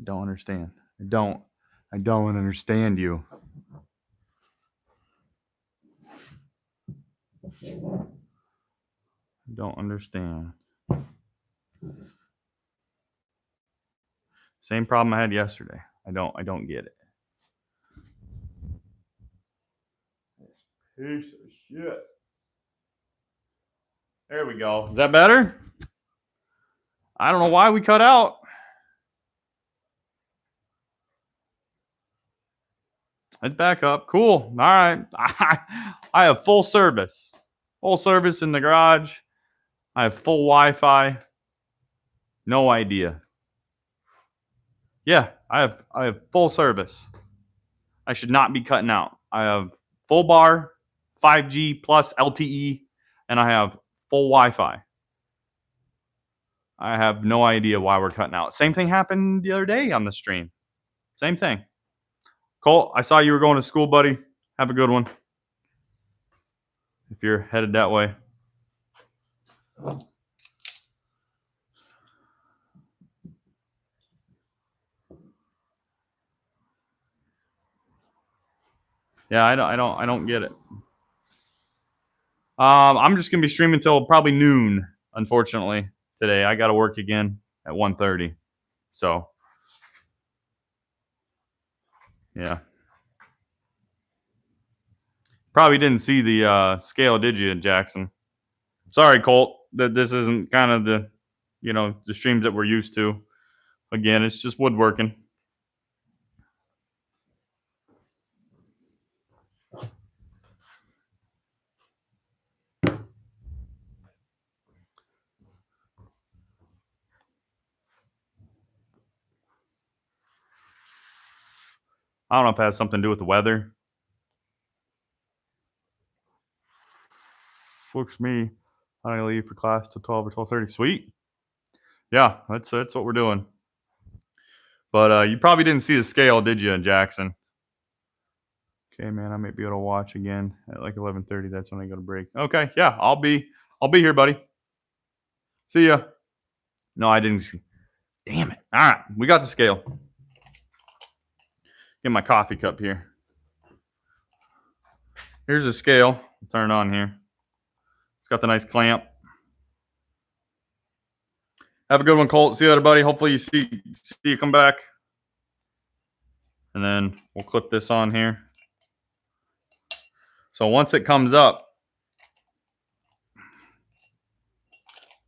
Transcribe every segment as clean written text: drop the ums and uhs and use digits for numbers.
don't understand. I don't understand you. I don't understand. Same problem I had yesterday. I don't get it. This piece of shit. There we go. Is that better? I don't know why we cut out. It's back up. Cool. All right. I have full service. Full service in the garage. I have full Wi-Fi. No idea. Yeah, I have full service. I should not be cutting out. I have full bar, 5G plus LTE, and I have full Wi-Fi. I have no idea why we're cutting out. Same thing happened the other day on the stream. Same thing. Colt, I saw you were going to school, buddy. Have a good one. If you're headed that way. Yeah, I don't get it. I'm just gonna be streaming till probably noon. Unfortunately, today I got to work again at 1:30. So, yeah. Probably didn't see the scale, did you, Jackson? Sorry, Colt. That this isn't kind of the, the streams that we're used to. Again, it's just woodworking. I don't know if it has something to do with the weather. Looks me. I leave for class till 12 or 12:30. Sweet. Yeah, that's what we're doing. But you probably didn't see the scale, did you, Jackson? Okay, man, I might be able to watch again at like 11:30. That's when I go to break. Okay, yeah, I'll be here, buddy. See ya. No, I didn't see. Damn it. All right, we got the scale. Get my coffee cup here. Here's the scale. Turn it on here. It's got the nice clamp. Have a good one, Colt. See you later, buddy. Hopefully you see you come back. And then we'll clip this on here. So once it comes up,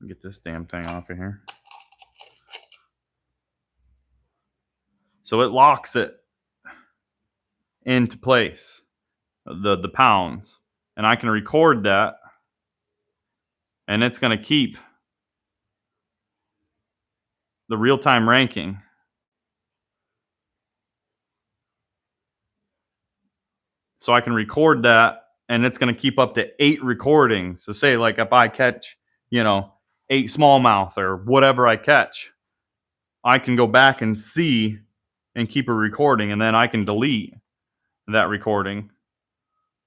get this damn thing off of here. So it locks it into place, the pounds. And I can record that. And it's going to keep the real-time ranking. So I can record that, and it's going to keep up to 8 recordings. So say like if I catch, 8 smallmouth or whatever I catch, I can go back and see and keep a recording, and then I can delete that recording.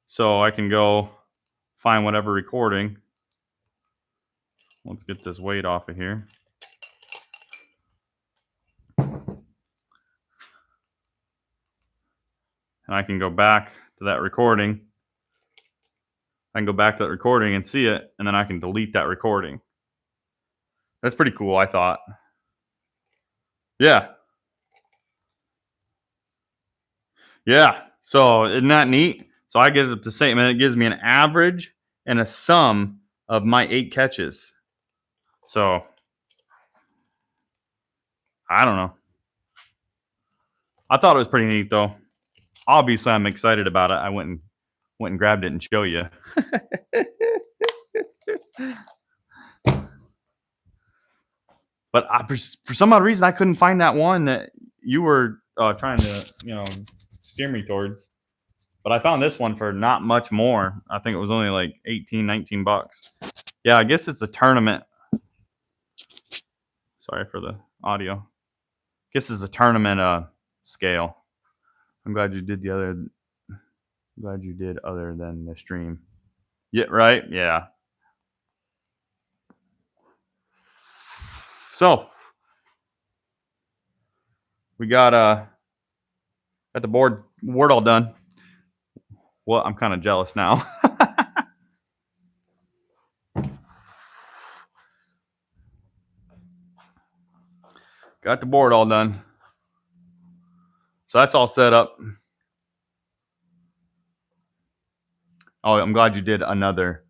So I can go find whatever recording. Let's get this weight off of here. And I can go back to that recording. I can go back to that recording and see it, and then I can delete that recording. That's pretty cool, I thought. Yeah. Yeah. So isn't that neat? So I get it the same, and it gives me an average and a sum of my 8 catches. So I don't know. I thought it was pretty neat, though. Obviously, I'm excited about it. I went and grabbed it and show you. But for some odd reason, I couldn't find that one that you were trying to, steer me towards. But I found this one for not much more. I think it was only like 18, 19 bucks. Yeah, I guess it's a tournament. Sorry for the audio. I guess it's a tournament scale. I'm glad you did other than the stream. Yeah, right? Yeah. So, we got the board all done. Well, I'm kind of jealous now. Got the board all done. So that's all set up. Oh, I'm glad you did another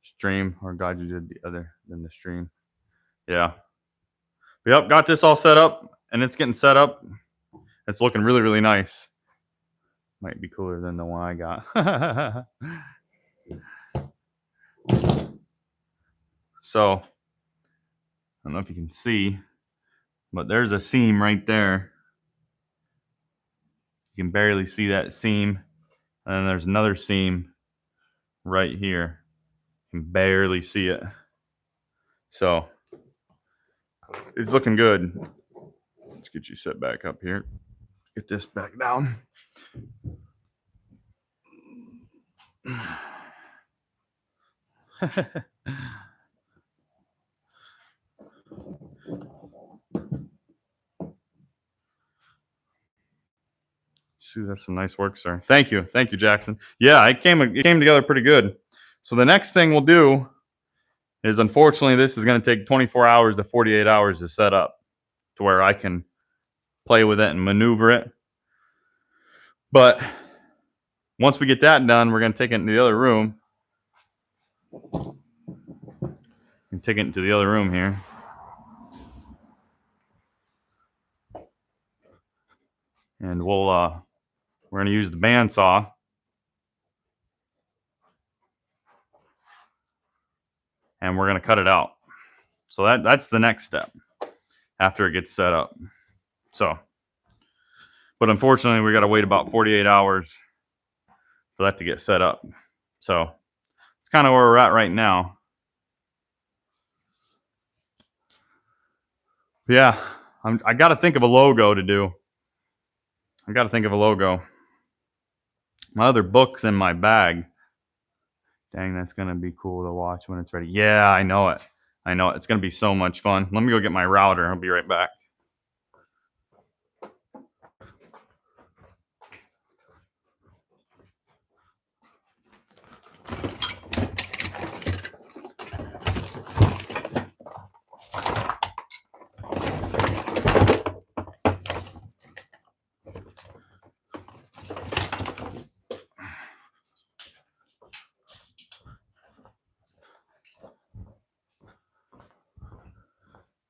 stream, or glad you did the other than the stream. Yeah. Yep, got this all set up, and it's getting set up. It's looking really, really nice. Might be cooler than the one I got. So, I don't know if you can see, but there's a seam right there. You can barely see that seam. And then there's another seam right here. You can barely see it. So, it's looking good. Let's get you set back up here. Get this back down. Shoot, that's some nice work, sir. Thank you, Jackson. Yeah, it came together pretty good. So the next thing we'll do is, unfortunately, this is going to take 24 hours to 48 hours to set up, to where I can play with it and maneuver it. But once we get that done, we're going to take it into the other room. And take it into the other room here. And we're going to use the bandsaw. And we're going to cut it out. So that's the next step after it gets set up. So, but unfortunately, we got to wait about 48 hours for that to get set up. So it's kind of where we're at right now. Yeah, I got to think of a logo to do. I got to think of a logo. My other book's in my bag. Dang, that's going to be cool to watch when it's ready. Yeah, I know it. I know it. It's going to be so much fun. Let me go get my router. I'll be right back.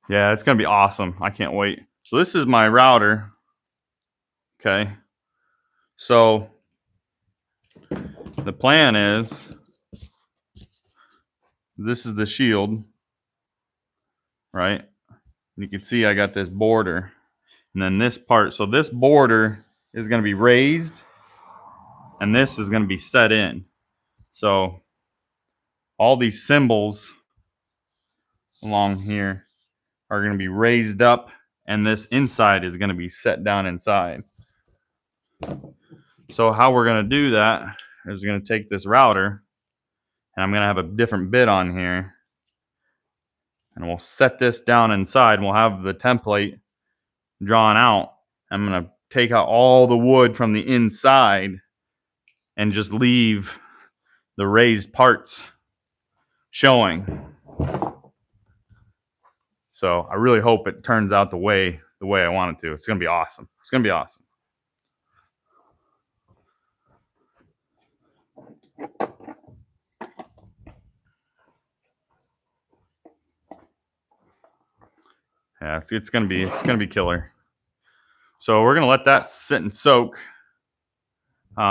Yeah, it's going to be awesome. I can't wait. So this is my router. Okay. So the plan is, this is the shield, right? You can see I got this border. And then this part, so this border is going to be raised, and this is going to be set in. So all these symbols along here are going to be raised up, and this inside is going to be set down inside. So how we're going to do that is we're going to take this router, and I'm going to have a different bit on here, and we'll set this down inside, and we'll have the template drawn out. I'm going to take out all the wood from the inside and just leave the raised parts showing. So I really hope it turns out the way I want it to. It's going to be awesome. It's going to be awesome. Yeah, it's going to be killer. So we're going to let that sit and soak. We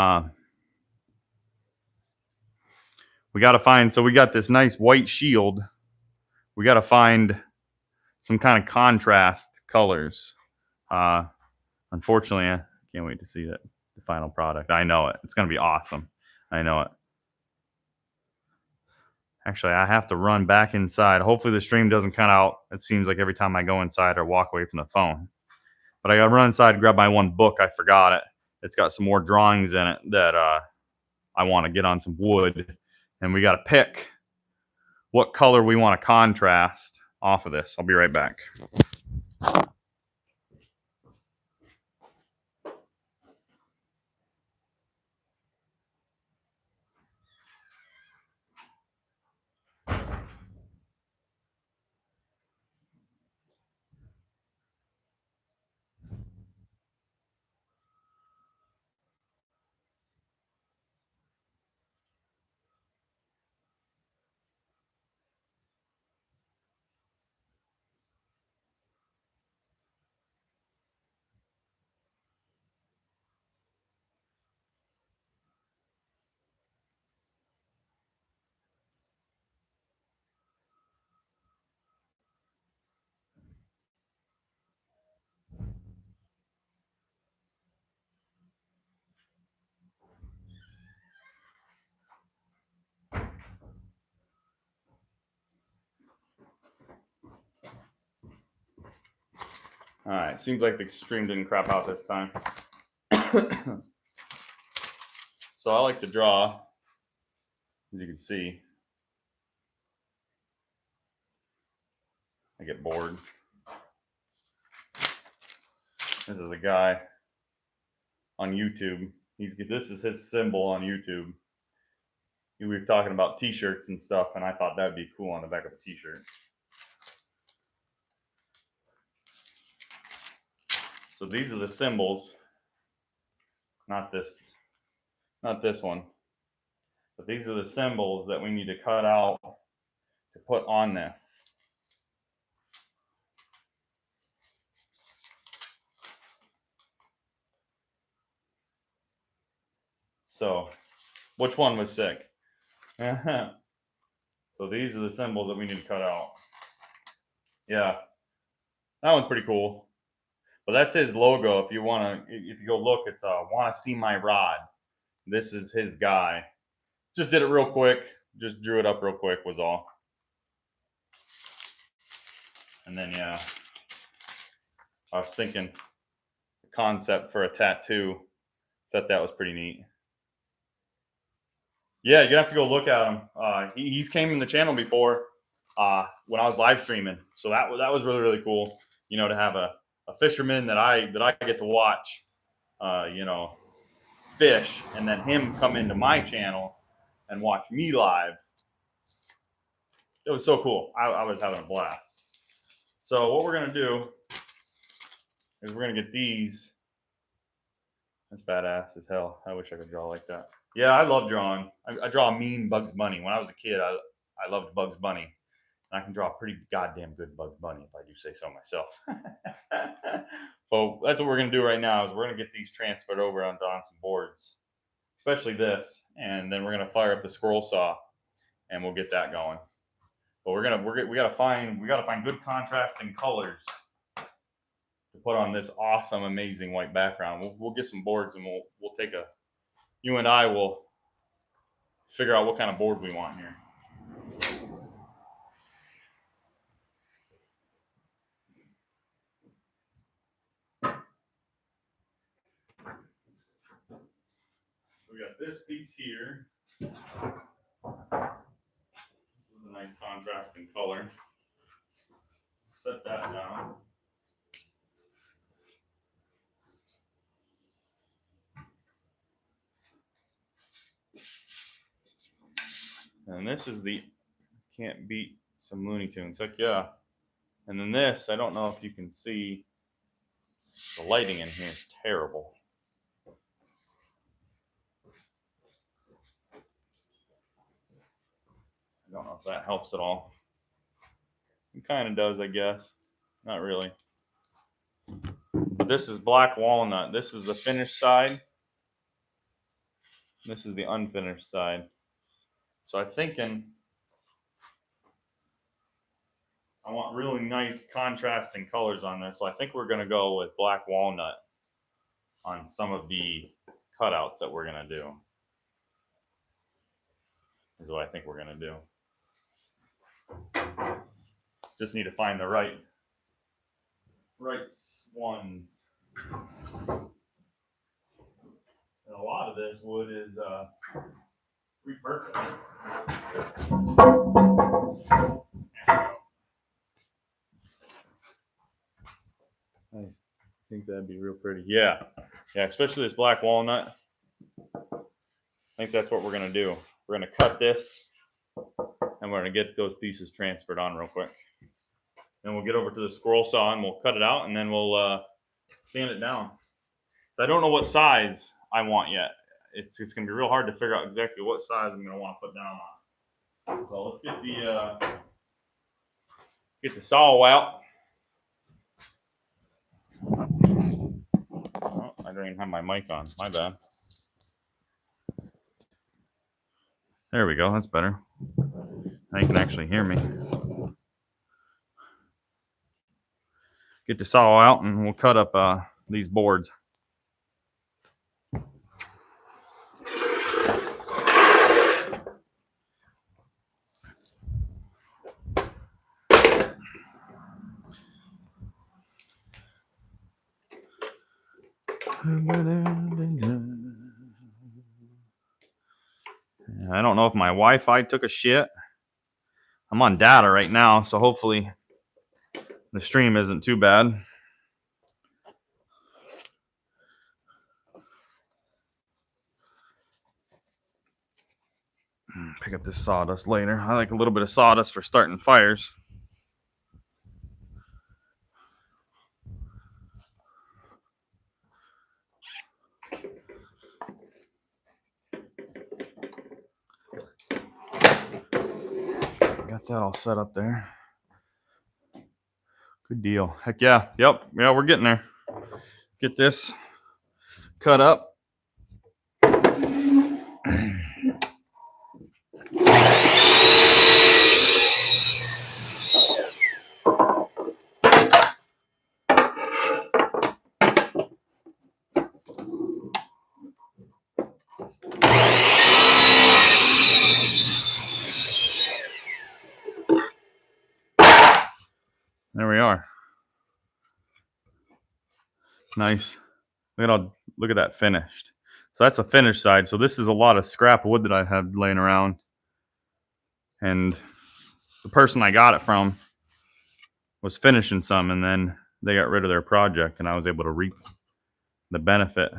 got to find, so we got this nice white shield. We got to find some kind of contrast colors. Unfortunately, I can't wait to see the final product. I know it. It's going to be awesome. I know it. Actually, I have to run back inside. Hopefully the stream doesn't cut out. It seems like every time I go inside or walk away from the phone. But I got to run inside and grab my one book. I forgot it. It's got some more drawings in it that I want to get on some wood. And we got to pick what color we want to contrast off of this. I'll be right back. All right, seems like the stream didn't crap out this time. So I like to draw, as you can see. I get bored. This is a guy on YouTube. This is his symbol on YouTube. We were talking about t-shirts and stuff, and I thought that'd be cool on the back of a t-shirt. So these are the symbols. Not this one. But these are the symbols that we need to cut out to put on this. So, which one was sick? So these are the symbols that we need to cut out. Yeah, that one's pretty cool. But that's his logo. If you go look, it's "Wanna See My Rod." This is his guy. Just did it real quick. Just drew it up real quick was all. And then yeah, I was thinking the concept for a tattoo. Thought that was pretty neat. Yeah, you're gonna have to go look at him. He's came in the channel before when I was live streaming, so that was really, really cool. You know, to have a fisherman that I get to watch, you know, fish, and then him come into my channel and watch me live. It was so cool. I was having a blast. So what we're gonna do is we're gonna get these. That's badass as hell. I wish I could draw like that. Yeah, I love drawing. I draw a mean Bugs Bunny. When I was a kid, I loved Bugs Bunny. And I can draw a pretty goddamn good Bugs Bunny, if I do say so myself. So that's what we're going to do right now is we're going to get these transferred over on some boards, especially this. And then we're going to fire up the scroll saw, and we'll get that going. But we got to find good contrasting colors to put on this awesome, amazing white background. We'll get some boards, and we'll take you and I will figure out what kind of board we want here. We got this piece here. This is a nice contrasting color. Set that down. And this is the can't beat some Looney Tunes. Heck yeah. And then this, I don't know if you can see the lighting in here is terrible. I don't know if that helps at all. It kind of does, I guess. Not really. But this is black walnut. This is the finished side. This is the unfinished side. So I'm thinking I want really nice contrasting colors on this. So I think we're going to go with black walnut on some of the cutouts that we're going to do. Is what I think we're going to do. Just need to find the right ones. And a lot of this wood is repurposed. I think that'd be real pretty. Yeah, especially this black walnut. I think that's what we're gonna do. We're gonna cut this, and we're gonna get those pieces transferred on real quick. Then we'll get over to the scroll saw and we'll cut it out, and then we'll sand it down. I don't know what size I want yet. It's gonna be real hard to figure out exactly what size I'm gonna want to put down on. So let's get the saw out. Oh, I don't even have my mic on. My bad. There we go. That's better. Now you can actually hear me. Get the saw out, and we'll cut up these boards. I don't know if my Wi-Fi took a shit. I'm on data right now, so hopefully the stream isn't too bad. Pick up this sawdust later. I like a little bit of sawdust for starting fires. Got that all set up there. Good deal. Heck yeah. Yep. Yeah, we're getting there. Get this cut up. There we are. Nice. Look at that finished. So that's the finished side. So this is a lot of scrap wood that I have laying around. And the person I got it from was finishing some, and then they got rid of their project, and I was able to reap the benefit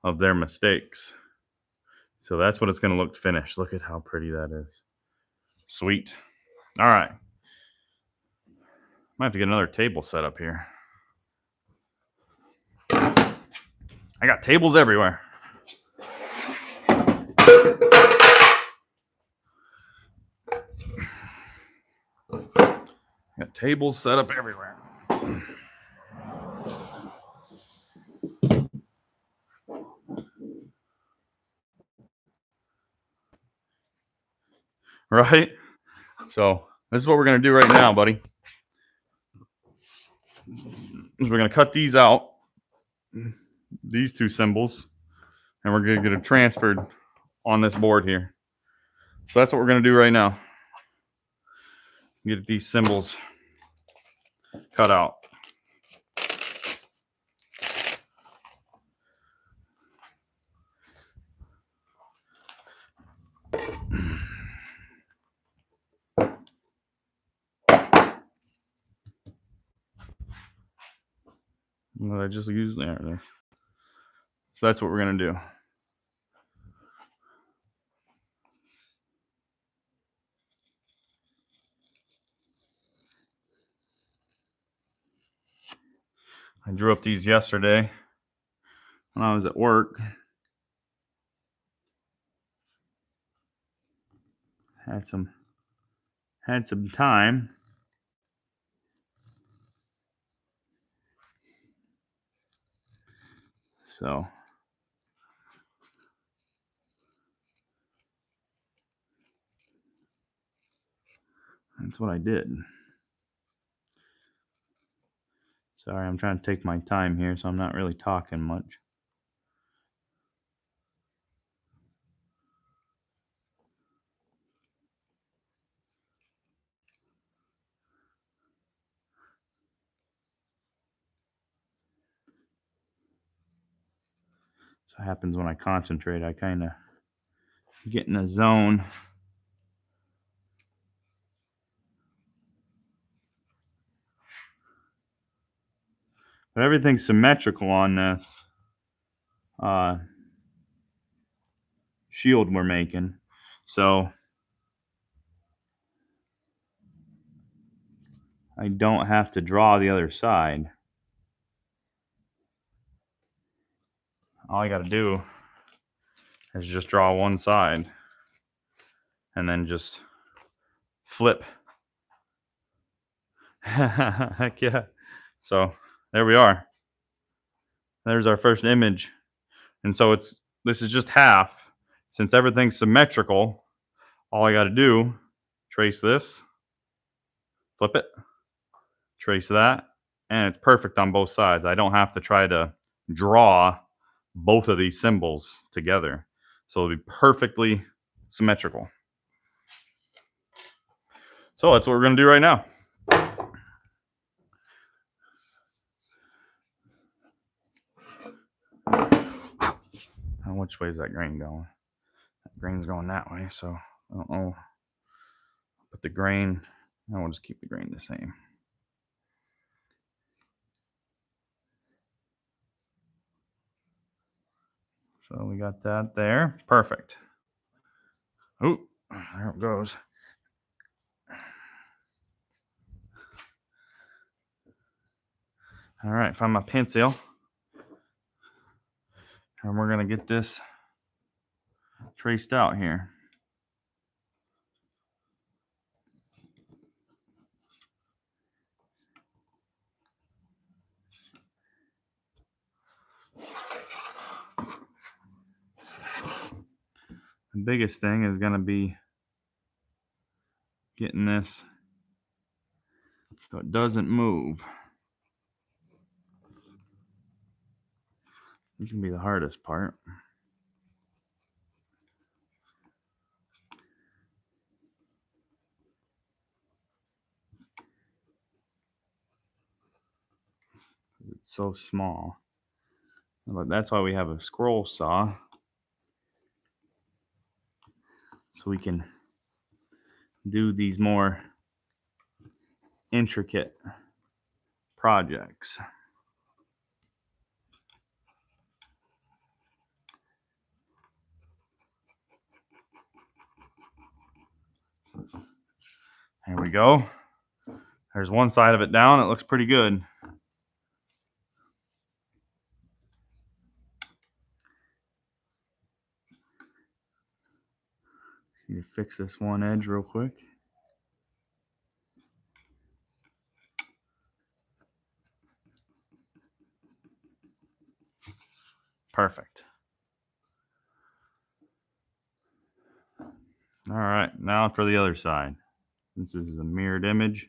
of their mistakes. So that's what it's going to look finished. Look at how pretty that is. Sweet. All right. Might have to get another table set up here. I got tables everywhere. Got tables set up everywhere. Right? So this is what we're going to do right now, buddy. We're going to cut these out, these two symbols, and we're going to get it transferred on this board here. So that's what we're going to do right now. Get these symbols cut out. What I just used there. So that's what we're going to do. I drew up these yesterday when I was at work. Had some time. So that's what I did. Sorry, I'm trying to take my time here, so I'm not really talking much. So it happens when I concentrate. I kind of get in a zone. But everything's symmetrical on this shield we're making. So I don't have to draw the other side. All I got to do is just draw one side and then just flip. Heck yeah. So there we are. There's our first image. And so this is just half. Since everything's symmetrical, all I got to do, trace this, flip it, trace that, and it's perfect on both sides. I don't have to try to draw both of these symbols together. So it'll be perfectly symmetrical. So that's what we're going to do right now. which way is that grain going? That grain's going that way, so I don't know. But the grain, I will just keep the grain the same. So we got that there. Perfect. Oh, there it goes. All right, find my pencil. And we're going to get this traced out here. The biggest thing is going to be getting this so it doesn't move. This can be the hardest part. It's so small. But that's why we have a scroll saw. So we can do these more intricate projects. There we go. There's one side of it down. It looks pretty good. Need to fix this one edge real quick. Perfect. All right, now for the other side. Since this is a mirrored image,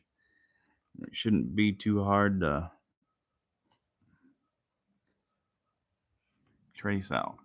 it shouldn't be too hard to trace out.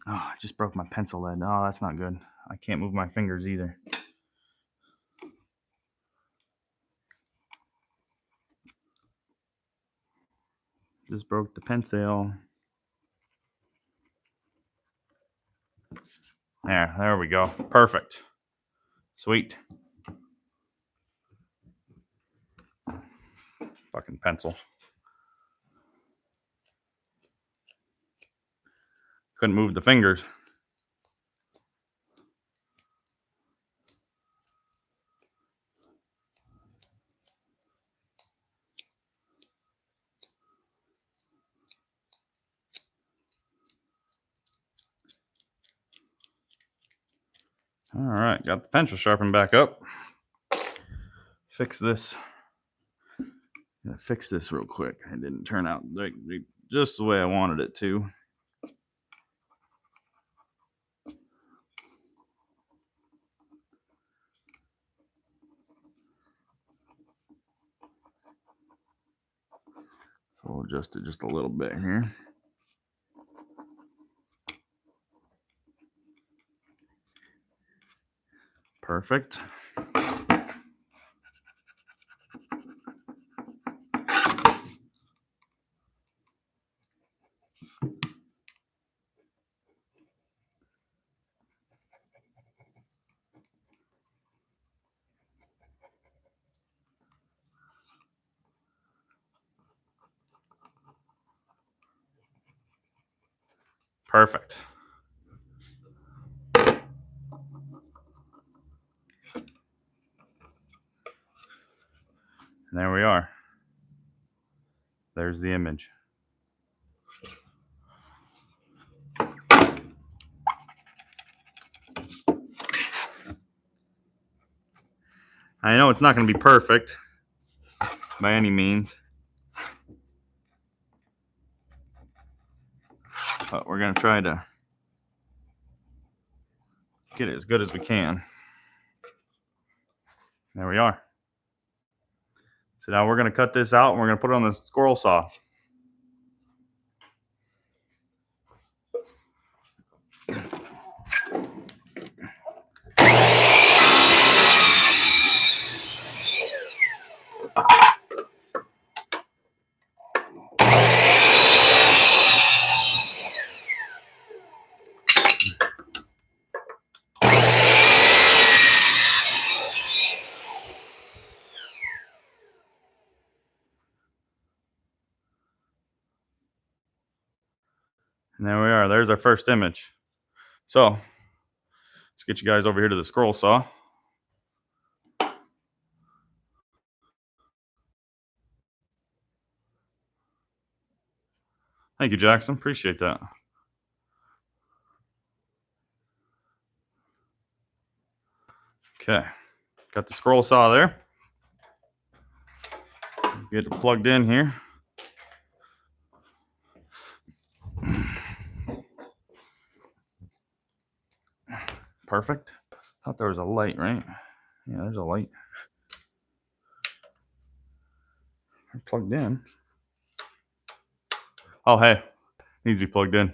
Oh, I just broke my pencil lead. Oh, that's not good. I can't move my fingers either. Just broke the pencil. There we go. Perfect. Sweet. Fucking pencil. Couldn't move the fingers. All right, got the pencil sharpened back up. Fix this. Fix this real quick. It didn't turn out just the way I wanted it to. So we'll adjust it just a little bit here. Perfect. Perfect. And there we are. There's the image. I know it's not going to be perfect by any means. But we're going to try to get it as good as we can. There we are. So now we're going to cut this out and we're going to put it on the squirrel saw. And there we are. There's our first image. So let's get you guys over here to the scroll saw. Thank you, Jackson. Appreciate that. Okay. Got the scroll saw there. Get it plugged in here. Perfect. Thought there was a light, right? Yeah, there's a light. Plugged in. Oh, hey. Needs to be plugged in.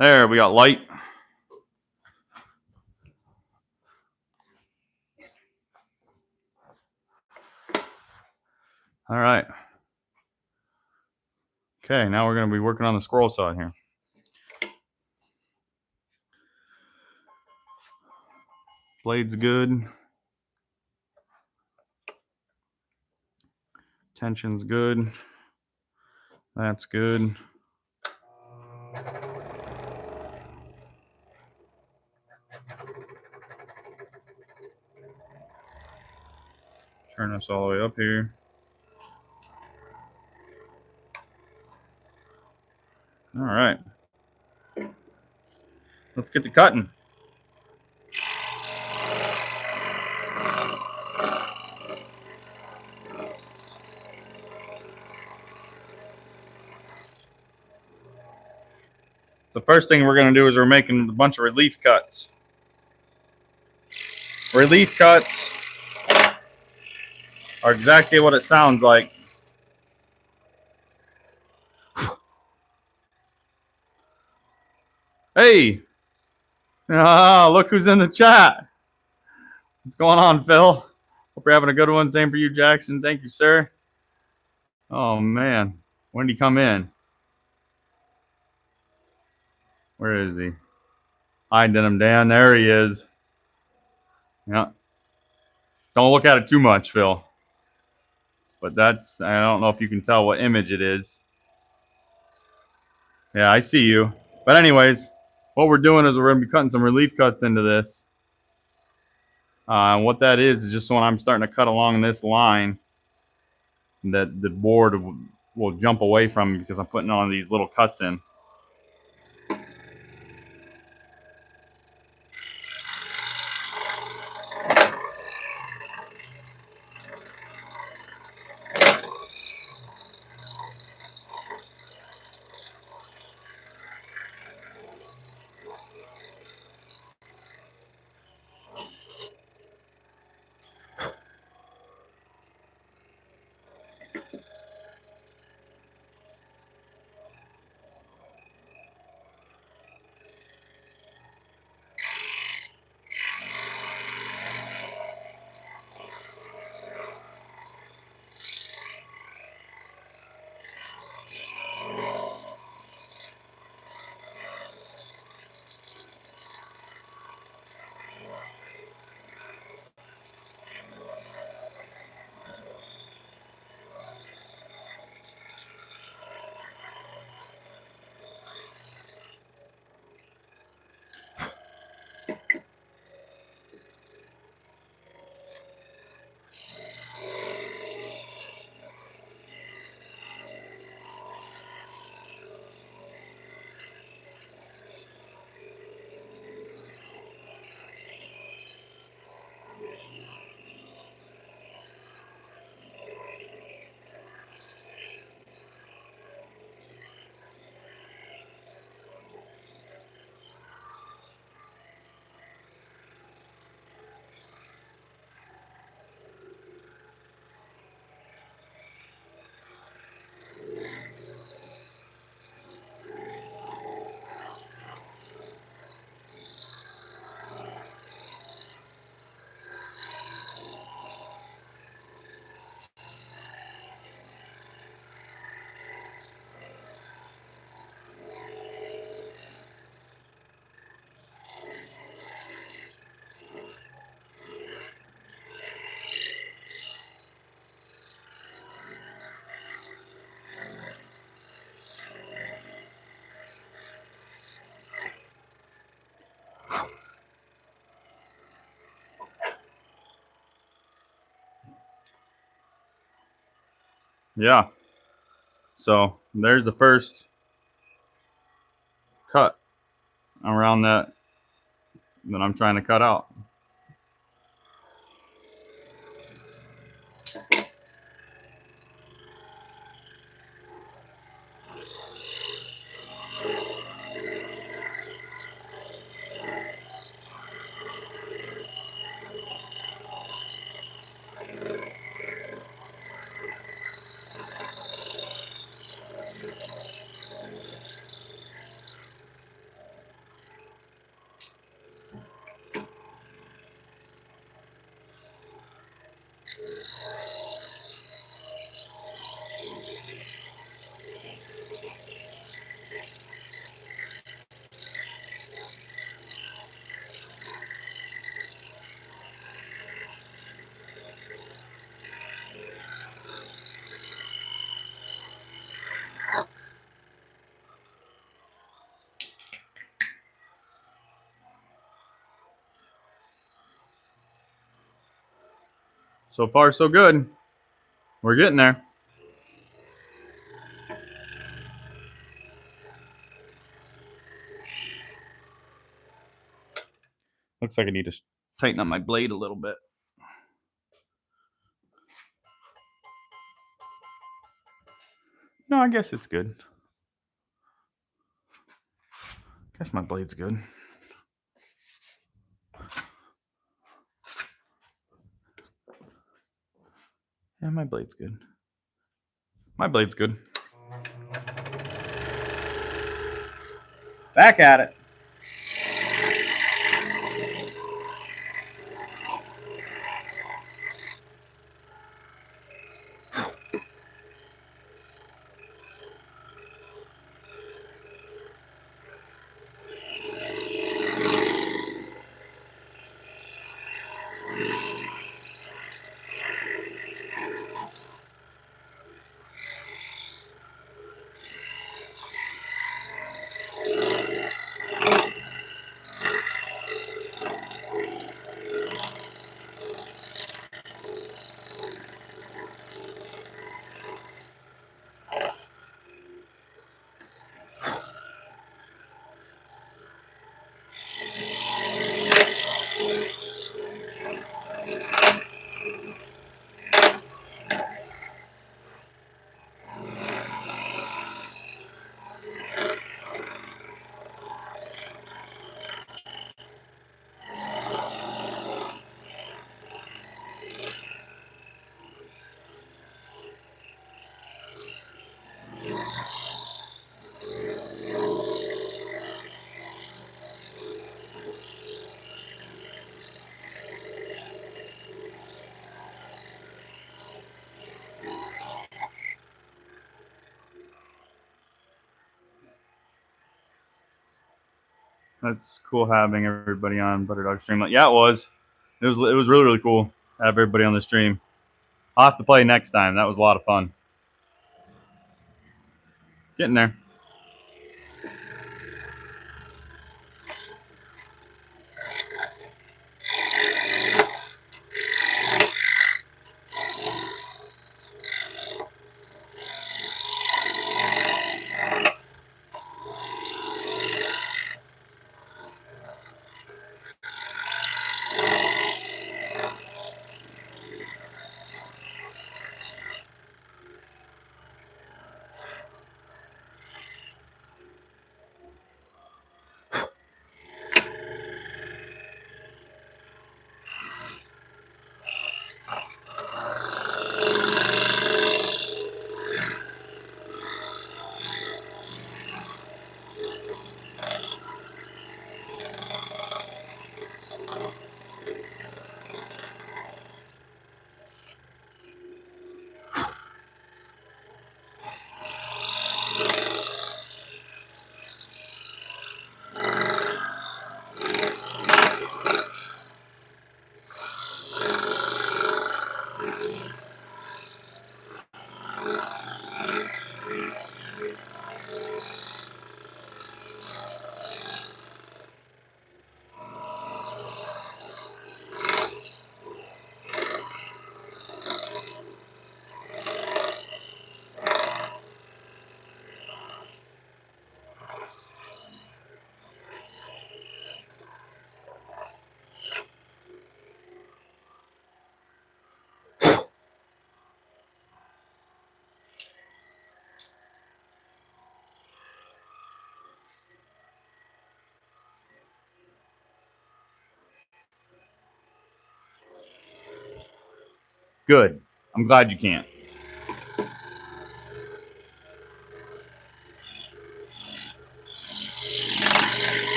There, we got light. All right. Okay, now we're going to be working on the scroll saw here. Blade's good. Tension's good. That's good. Turn this all the way up here. All right. Let's get to cutting. The first thing we're going to do is we're making a bunch of relief cuts. Relief cuts are exactly what it sounds like. Hey! Look who's in the chat. What's going on, Phil? Hope you're having a good one. Same for you, Jackson. Thank you, sir. Oh, man. When did he come in? Where is he? Hiding him, Dan. There he is. Yeah. Don't look at it too much, Phil. But that's, I don't know if you can tell what image it is. Yeah, I see you. But anyways, what we're doing is we're going to be cutting some relief cuts into this. What that is just when I'm starting to cut along this line that the board will jump away from because I'm putting all these little cuts in. Yeah. So there's the first cut around that I'm trying to cut out. So far, so good. We're getting there. Looks like I need to tighten up my blade a little bit. No, I guess it's good. Guess my blade's good. Yeah, my blade's good. My blade's good. Back at it. That's cool having everybody on Butterdog Stream. Yeah, it was. It was really, really cool to have everybody on the stream. I'll have to play next time. That was a lot of fun. Getting there. Good. I'm glad you can't.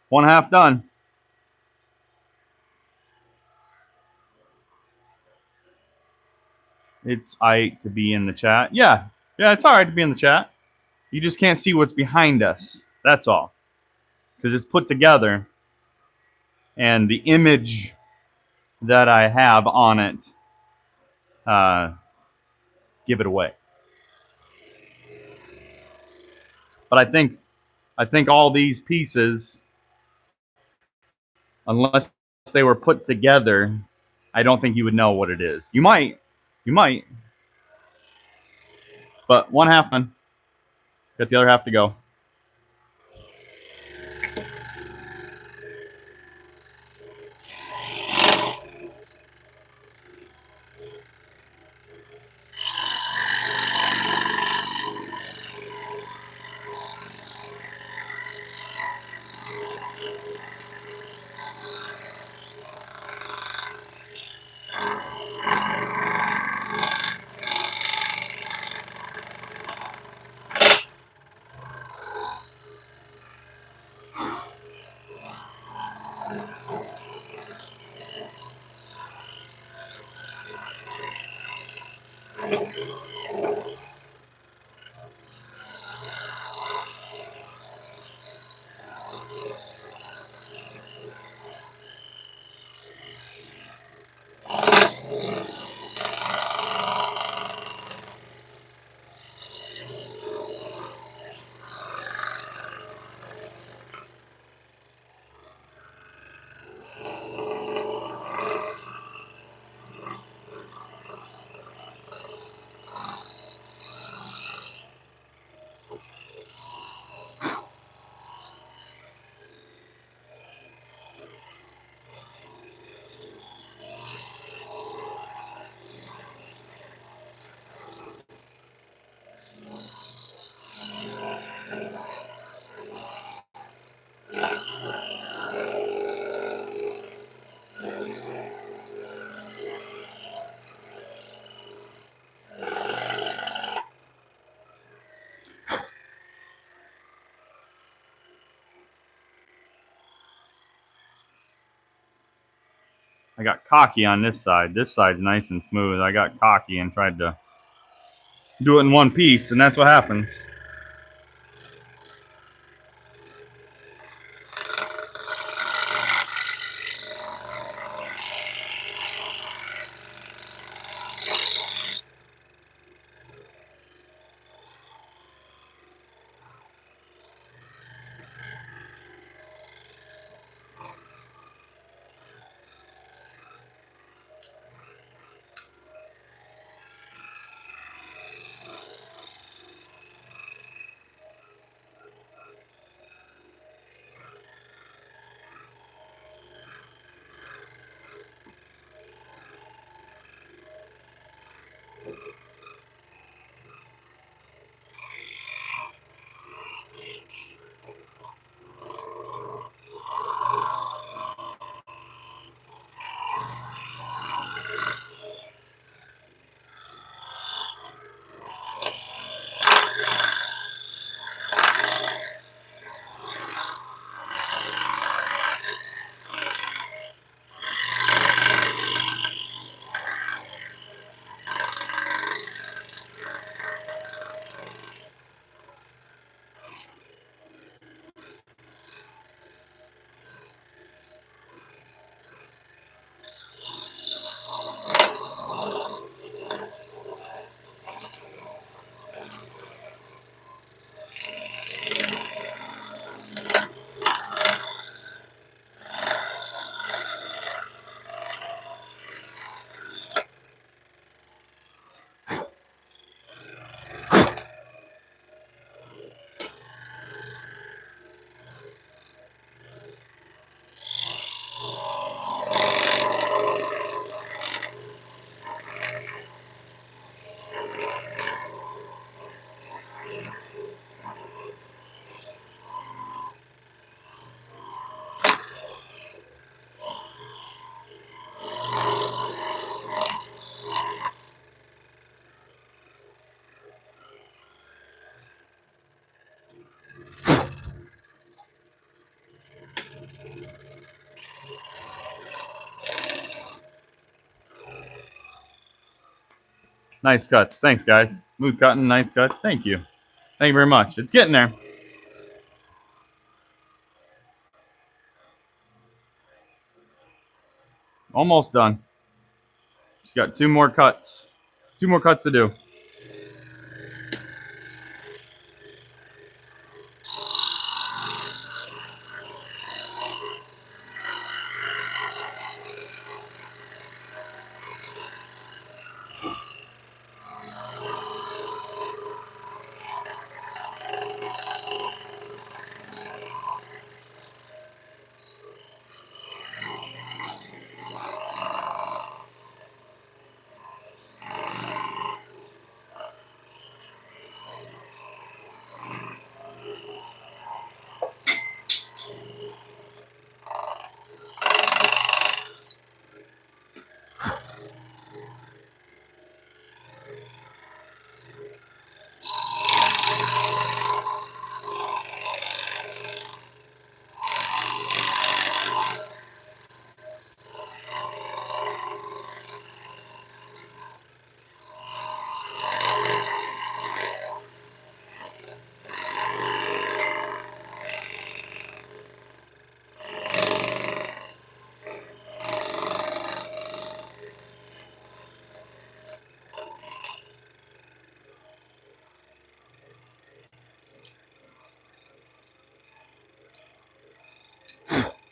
One half done. It's aight to be in the chat. Yeah. Yeah, it's alright to be in the chat. You just can't see what's behind us. That's all. Because it's put together. And the image that I have on it give it away. But I think all these pieces, unless they were put together, I don't think you would know what it is. You might, but one half done. Got the other half to go. I got cocky on this side. This side's nice and smooth. I got cocky and tried to do it in one piece, and that's what happens. Nice cuts. Thanks, guys. Smooth cutting, nice cuts. Thank you. Thank you very much. It's getting there. Almost done. Just got 2 more cuts. 2 more cuts to do.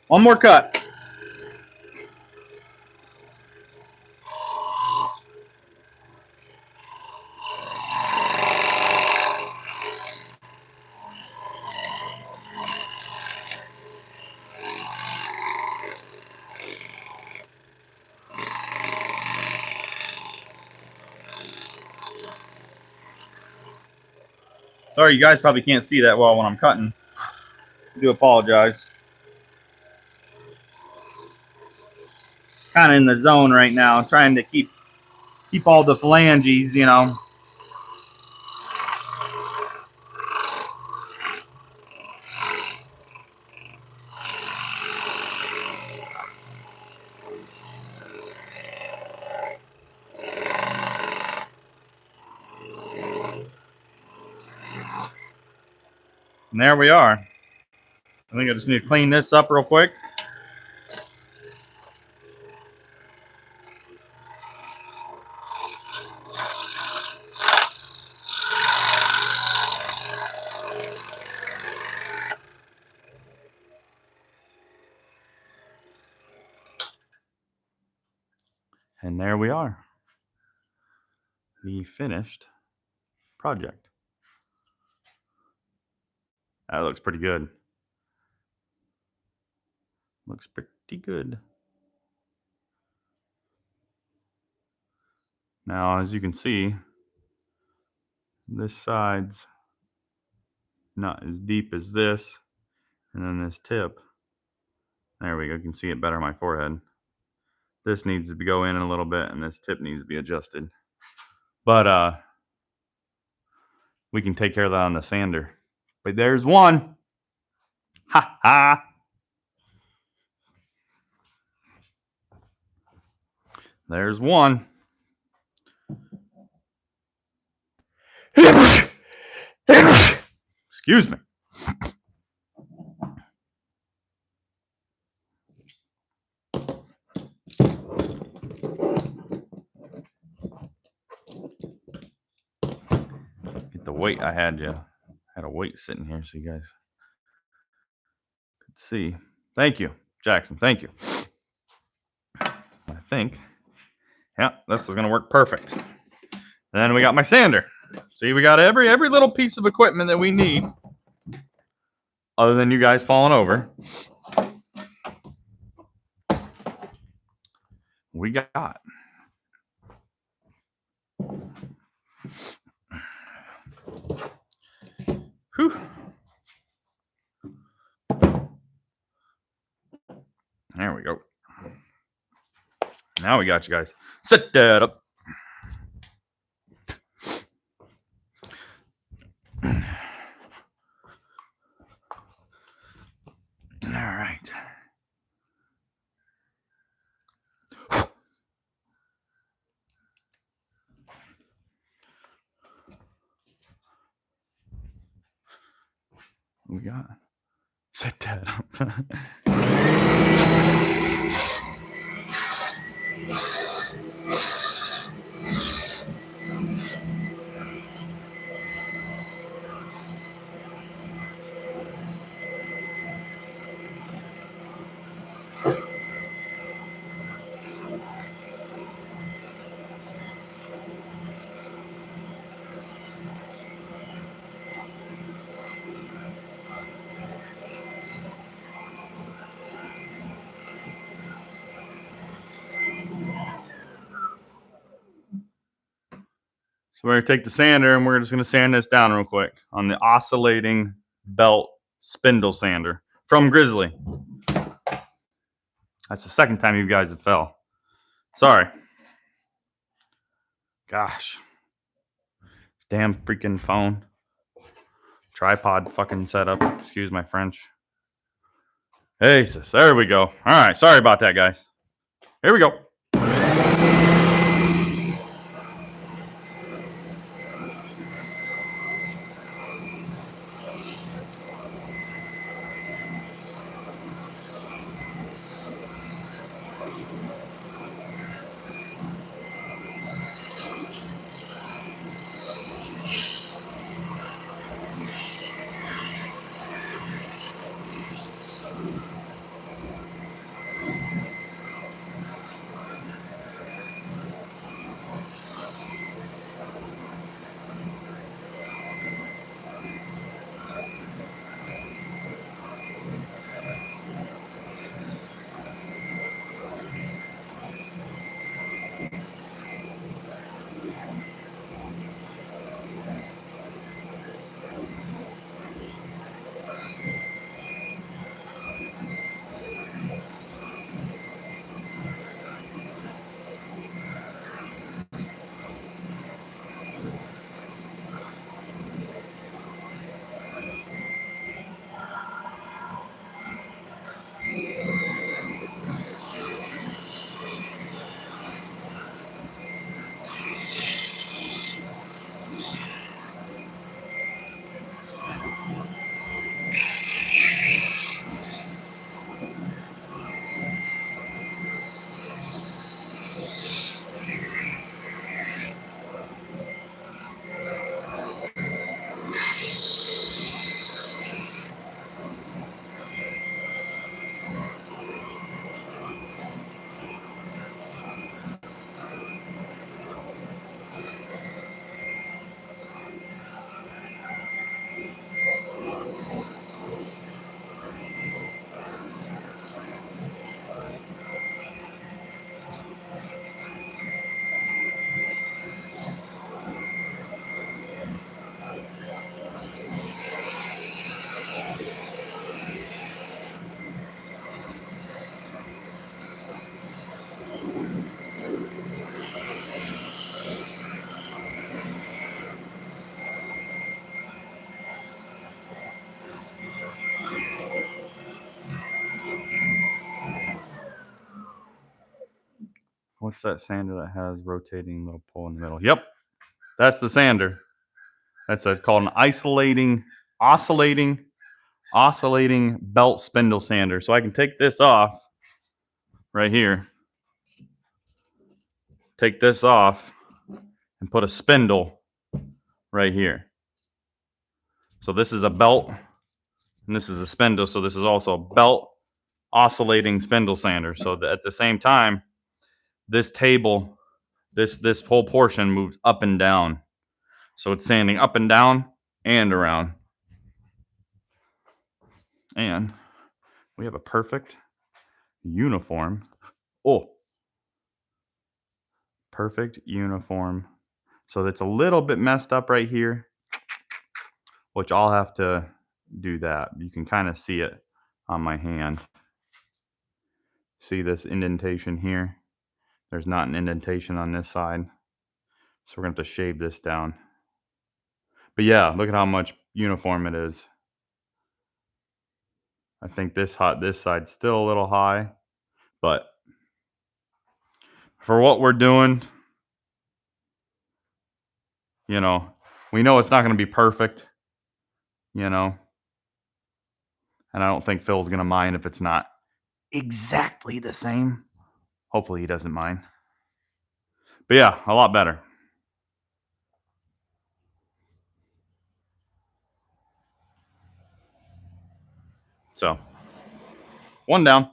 One more cut. Sorry, you guys probably can't see that well when I'm cutting. I do apologize. Kind of in the zone right now, trying to keep all the phalanges, you know. And there we are. I think I just need to clean this up real quick. And there we are. The finished project. That looks pretty good. Looks pretty good. Now, as you can see, this side's not as deep as this. And then this tip, there we go. You can see it better on my forehead. This needs to go in a little bit, and this tip needs to be adjusted. But we can take care of that on the sander. But there's one. Ha ha. There's one. Excuse me. Get the weight. I had a weight sitting here so you guys could see. Thank you, Jackson. Thank you. I think, yeah, this is gonna work perfect. And then we got my sander. See, we got every little piece of equipment that we need, other than you guys falling over. We got. Whew. There we go. Now we got you guys. Set that up. All right. We got sit that up. So we're going to take the sander and we're just going to sand this down real quick on the oscillating belt spindle sander from Grizzly. That's the second time you guys have fell. Sorry. Gosh. Damn freaking phone. Tripod fucking setup. Excuse my French. Jesus. There we go. All right. Sorry about that, guys. Here we go. What's that sander that has rotating little pole in the middle? Yep. That's the sander. That's called an oscillating belt spindle sander. So I can take this off right here. Take this off and put a spindle right here. So this is a belt and this is a spindle. So this is also a belt oscillating spindle sander. So that at the same time, this table, this whole portion moves up and down. So it's sanding up and down and around. And we have a perfect uniform. Perfect uniform. So it's a little bit messed up right here, which I'll have to do that. You can kind of see it on my hand. See this indentation here? There's not an indentation on this side. So we're going to have to shave this down. But yeah, look at how much uniform it is. I think this side's still a little high, but for what we're doing, you know, we know it's not going to be perfect, you know. And I don't think Phil's going to mind if it's not exactly the same. Hopefully he doesn't mind. But yeah, a lot better. So, one down.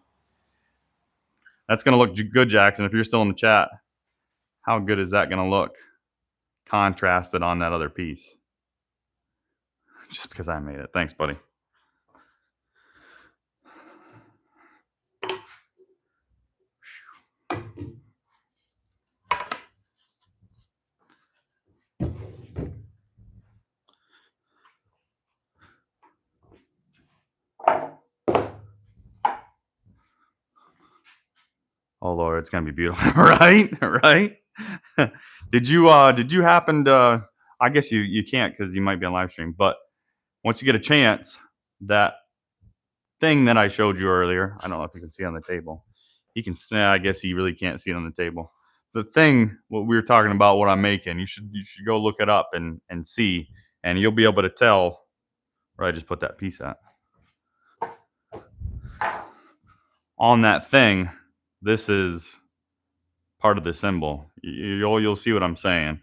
That's going to look good, Jackson. If you're still in the chat, how good is that going to look contrasted on that other piece? Just because I made it. Thanks, buddy. Oh Lord, it's gonna be beautiful, right? Right? Did you happen to? I guess you can't because you might be on live stream. But once you get a chance, that thing that I showed you earlier, I don't know if you can see on the table. You can. I guess you really can't see it on the table. The thing, what we were talking about, what I'm making, you should go look it up and see, and you'll be able to tell where I just put that piece at. On that thing, this is part of the symbol. You'll see what I'm saying.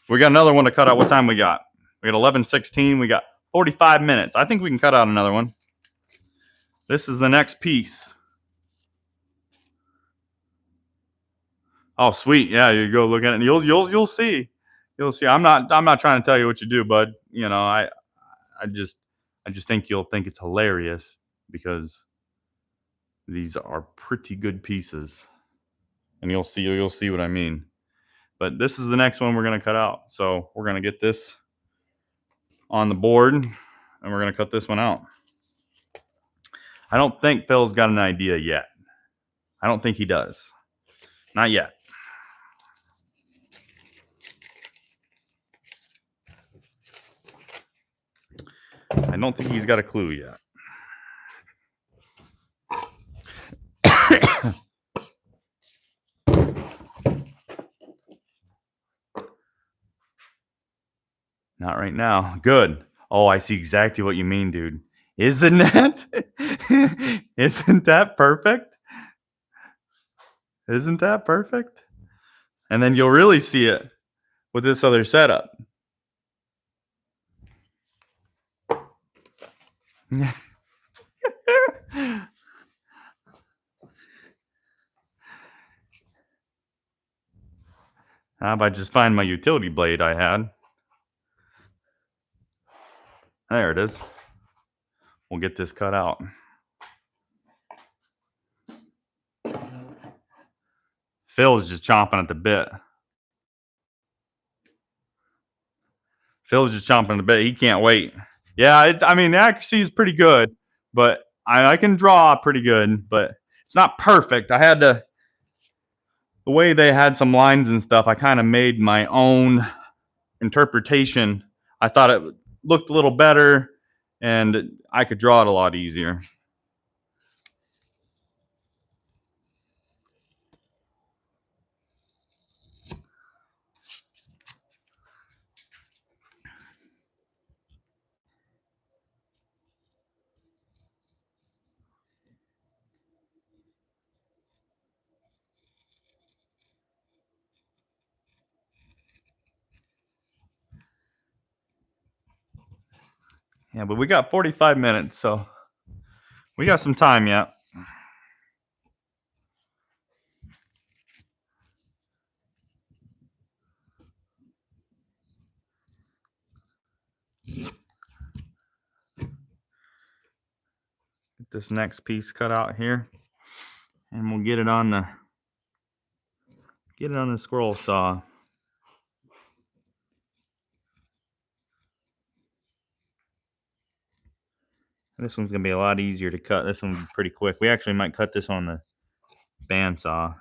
We got another one to cut out. What time we got? We got 11:16. We got 45 minutes. I think we can cut out another one. This is the next piece. Oh, sweet. Yeah, you go look at it and you'll see. You'll see. I'm not trying to tell you what you do, bud. You know, I just think you'll think it's hilarious because these are pretty good pieces. And you'll see what I mean. But this is the next one we're going to cut out. So, we're going to get this on the board and we're going to cut this one out. I don't think Phil's got an idea yet. I don't think he does. Not yet. I don't think he's got a clue yet. Not right now. Good. Oh, I see exactly what you mean, dude. Isn't that? Isn't that perfect? Isn't that perfect? And then you'll really see it with this other setup. How about I just find my utility blade I had? There it is. We'll get this cut out. Phil's just chomping at the bit. Phil's just chomping at the bit. He can't wait. Yeah, I mean, the accuracy is pretty good, but I can draw pretty good, but it's not perfect. I had to, the way they had some lines and stuff, I kind of made my own interpretation. I thought it looked a little better, and I could draw it a lot easier. Yeah, but we got 45 minutes, so we got some time yet. Get this next piece cut out here, and we'll get it on the scroll saw. This one's gonna be a lot easier to cut. This one's pretty quick. We actually might cut this on the bandsaw.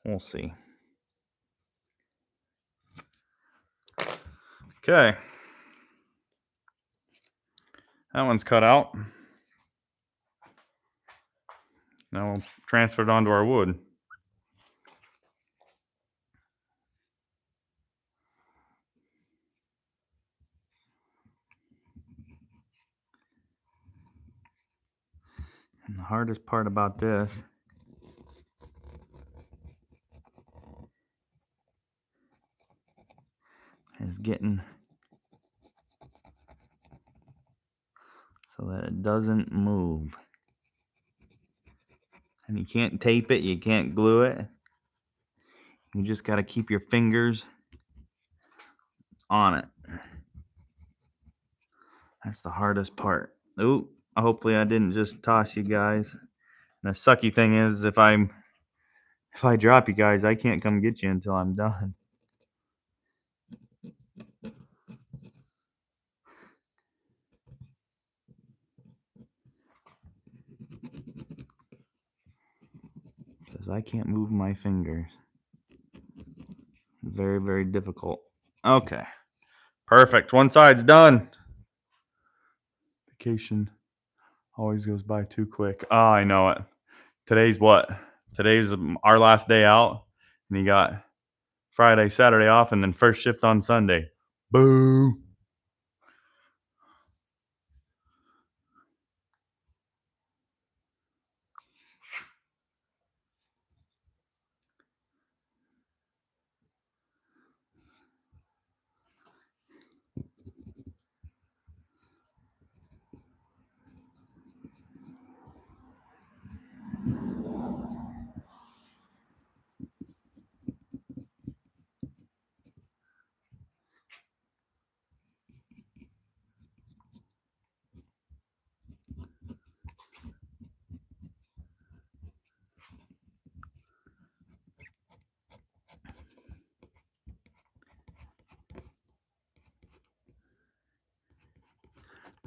We'll see. Okay. That one's cut out. Now we'll transfer it onto our wood. And the hardest part about this is getting so that it doesn't move. And you can't tape it, you can't glue it. You just got to keep your fingers on it. That's the hardest part. Ooh, hopefully I didn't just toss you guys. And the sucky thing is, if I drop you guys, I can't come get you until I'm done. Because I can't move my fingers. Very, very difficult. Okay. Perfect. One side's done. Vacation always goes by too quick. Oh, I know it. Today's what? Today's our last day out. And you got Friday, Saturday off, and then first shift on Sunday. Boo.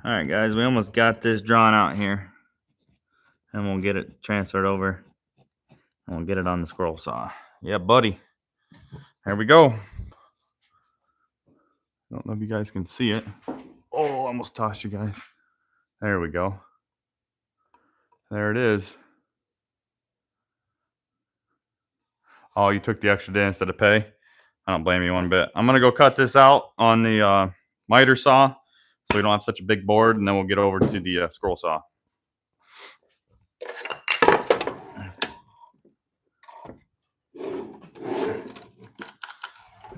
All right, guys, we almost got this drawn out here. And we'll get it transferred over. And we'll get it on the scroll saw. Yeah, buddy. There we go. Don't know if you guys can see it. Oh, almost tossed you guys. There we go. There it is. Oh, you took the extra day instead of pay? I don't blame you one bit. I'm going to go cut this out on the miter saw so we don't have such a big board, and then we'll get over to the scroll saw.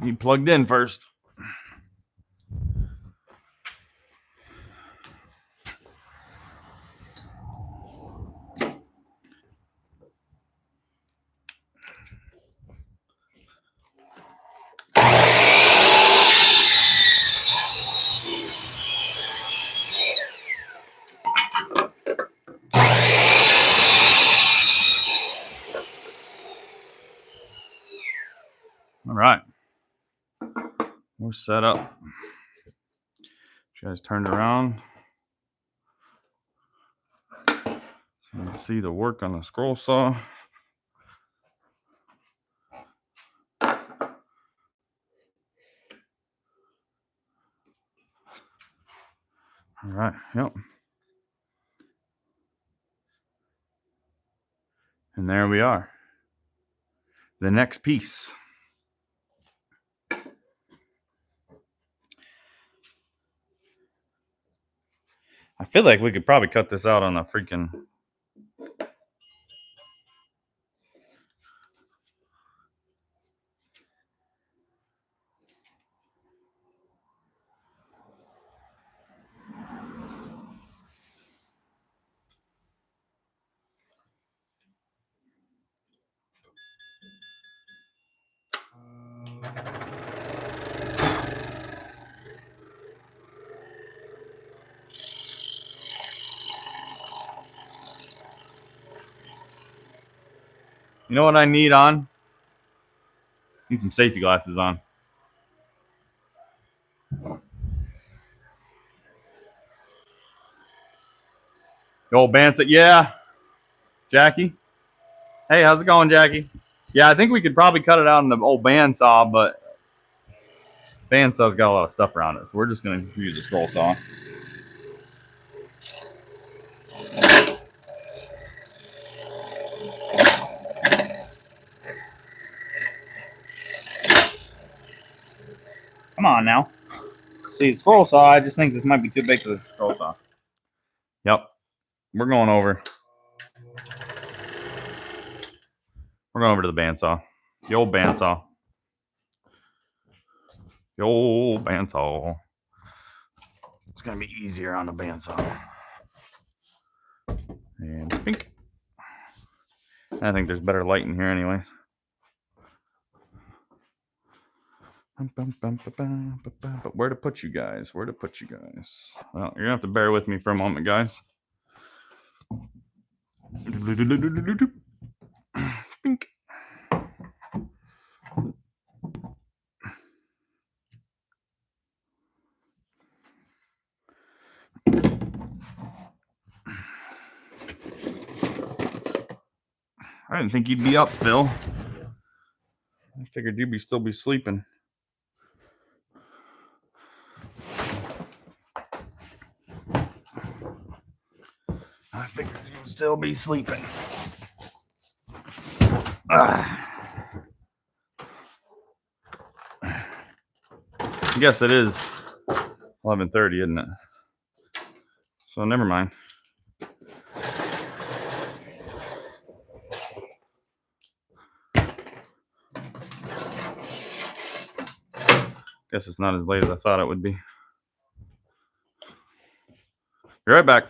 You plugged in first. All right. We're set up. You guys turned around. So you can see the work on the scroll saw. All right, yep. And there we are. The next piece. I feel like we could probably cut this out on a freaking... You know what I need on? Need some safety glasses on. The old bandsaw, yeah. Jackie? Hey, how's it going, Jackie? Yeah, I think we could probably cut it out in the old bandsaw, but bandsaw's got a lot of stuff around it, so we're just going to use a scroll saw. Come on now. See, the scroll saw, I just think this might be too big for the scroll saw. Yep. We're going over. We're going over to the bandsaw. The old bandsaw. The old bandsaw. It's going to be easier on the bandsaw. And pink. I think there's better light in here anyways. But where to put you guys? Where to put you guys? Well, you're going to have to bear with me for a moment, guys. Pink. I didn't think you'd be up, Phil. I figured you'd still be sleeping. I figured you'd still be sleeping. I guess it is 11:30, isn't it? So never mind. Guess it's not as late as I thought it would be. Be right back.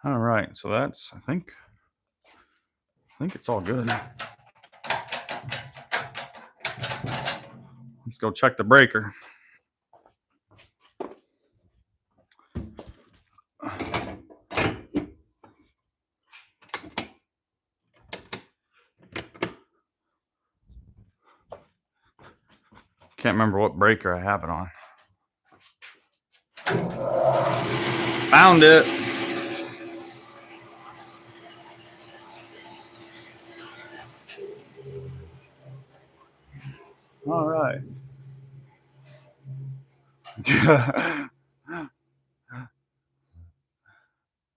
All right, so that's, I think it's all good. Let's go check the breaker. Can't remember what breaker I have it on. Found it. All right.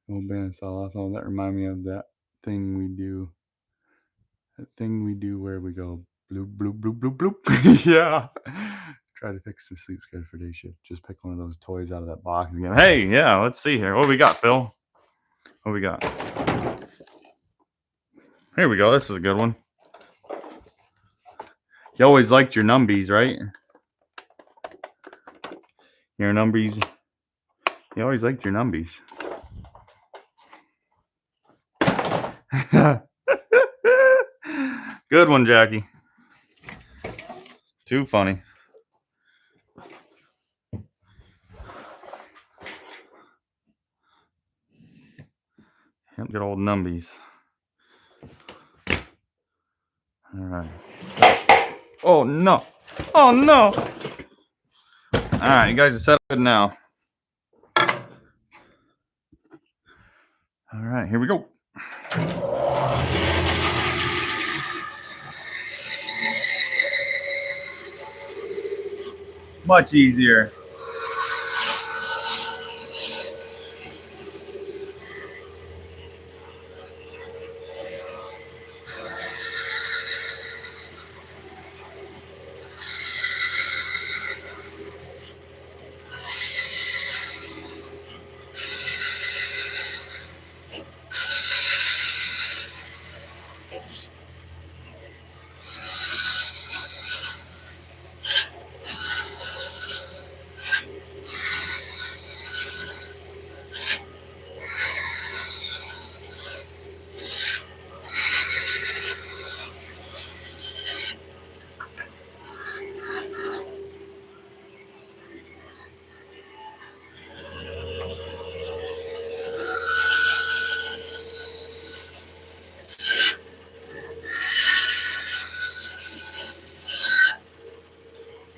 Old bandsaw. Oh, that reminds me of that thing we do. That thing we do where we go bloop bloop bloop bloop bloop. Yeah. Try to fix some sleep schedule for day shift. Just pick one of those toys out of that box again. Hey, yeah, let's see here. What do we got, Phil? What do we got? Here we go. This is a good one. You always liked your numbies, right? Your numbies. You always liked your numbies. Good one, Jackie. Too funny. Good old numbies. All right. Oh, no. Oh, no. All right, you guys are set up now. All right, here we go. Much easier.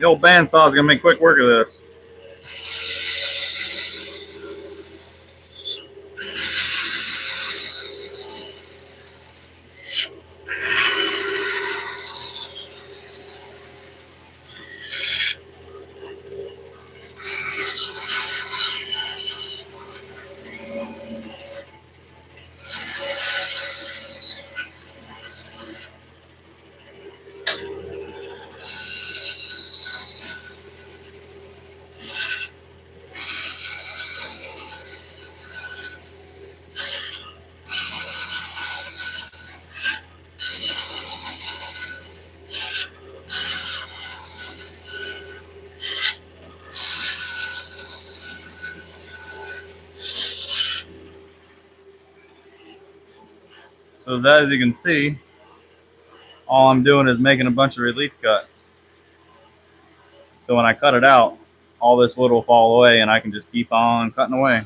The old bandsaw is gonna make quick work of this. So as you can see, all I'm doing is making a bunch of relief cuts. So when I cut it out, all this wood will fall away and I can just keep on cutting away.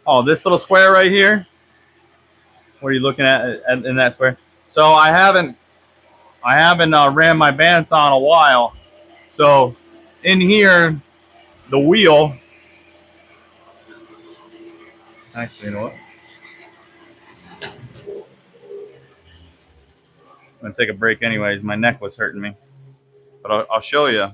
Oh, this little square right here. What are you looking at in that square? So I haven't ran my bandsaw in a while. So in here, the wheel. Actually, you know what? I'm gonna take a break anyways. My neck was hurting me, but I'll show you.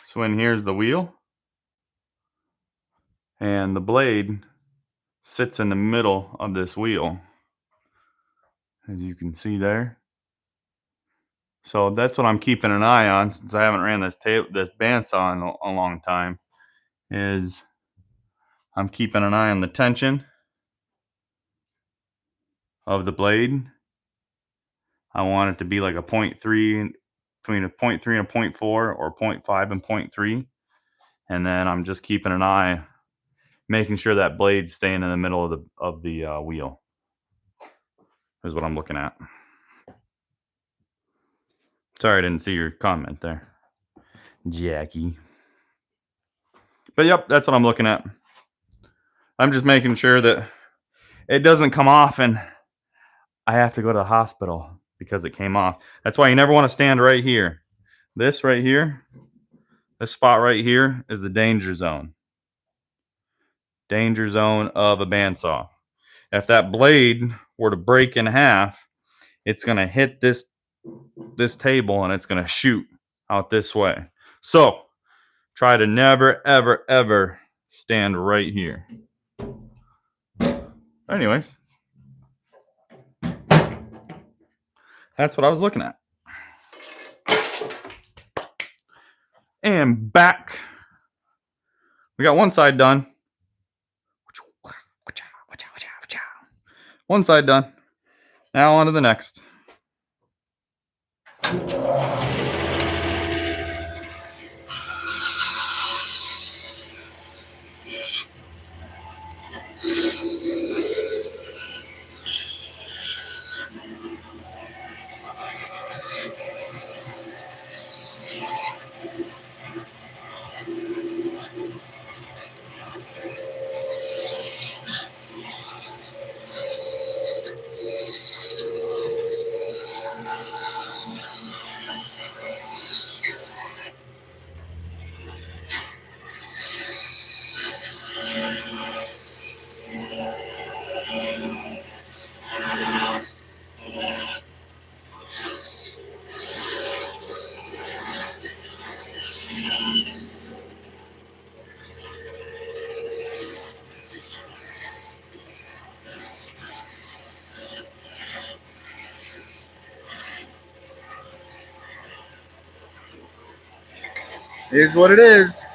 So in here's the wheel, and the blade sits in the middle of this wheel, as you can see there. So that's what I'm keeping an eye on, since I haven't ran this bandsaw in a long time, is I'm keeping an eye on the tension of the blade. I want it to be like a 0.3, between a 0.3 and a 0.4, or 0.5 and 0.3. And then I'm just keeping an eye, making sure that blade's staying in the middle of the wheel. Is what I'm looking at. Sorry I didn't see your comment there, Jackie. But yep, that's what I'm looking at. I'm just making sure that it doesn't come off and I have to go to the hospital because it came off. That's why you never want to stand right here. This right here, this spot right here is the danger zone. Danger zone of a bandsaw. If that blade were to break in half, it's going to hit this table and it's going to shoot out this way. So try to never, ever, ever stand right here. Anyways, that's what I was looking at. And back. We got one side done. One side done. Now on to the next. It is what it is.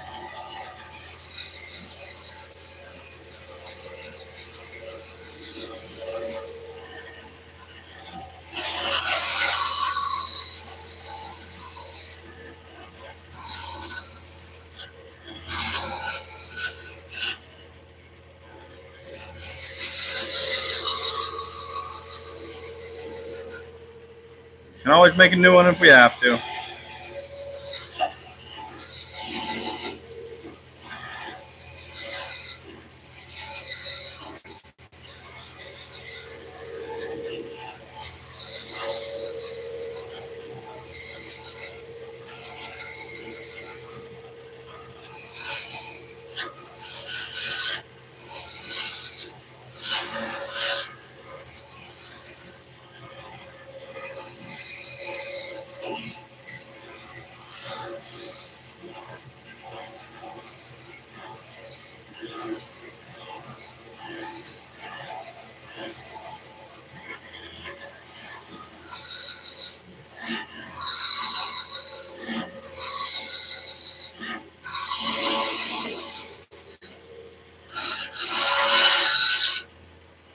Can always make a new one if we have to.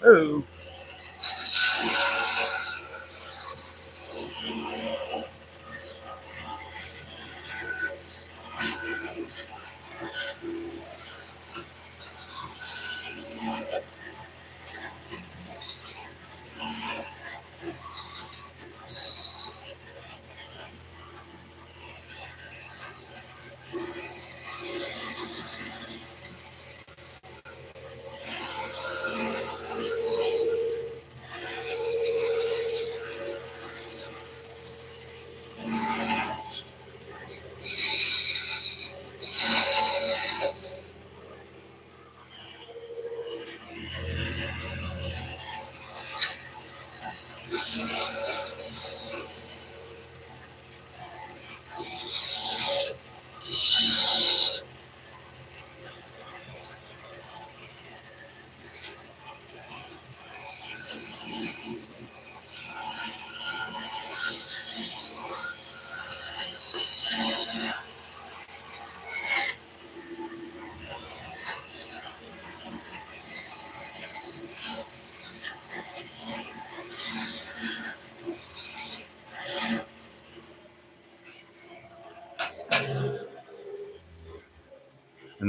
Oh.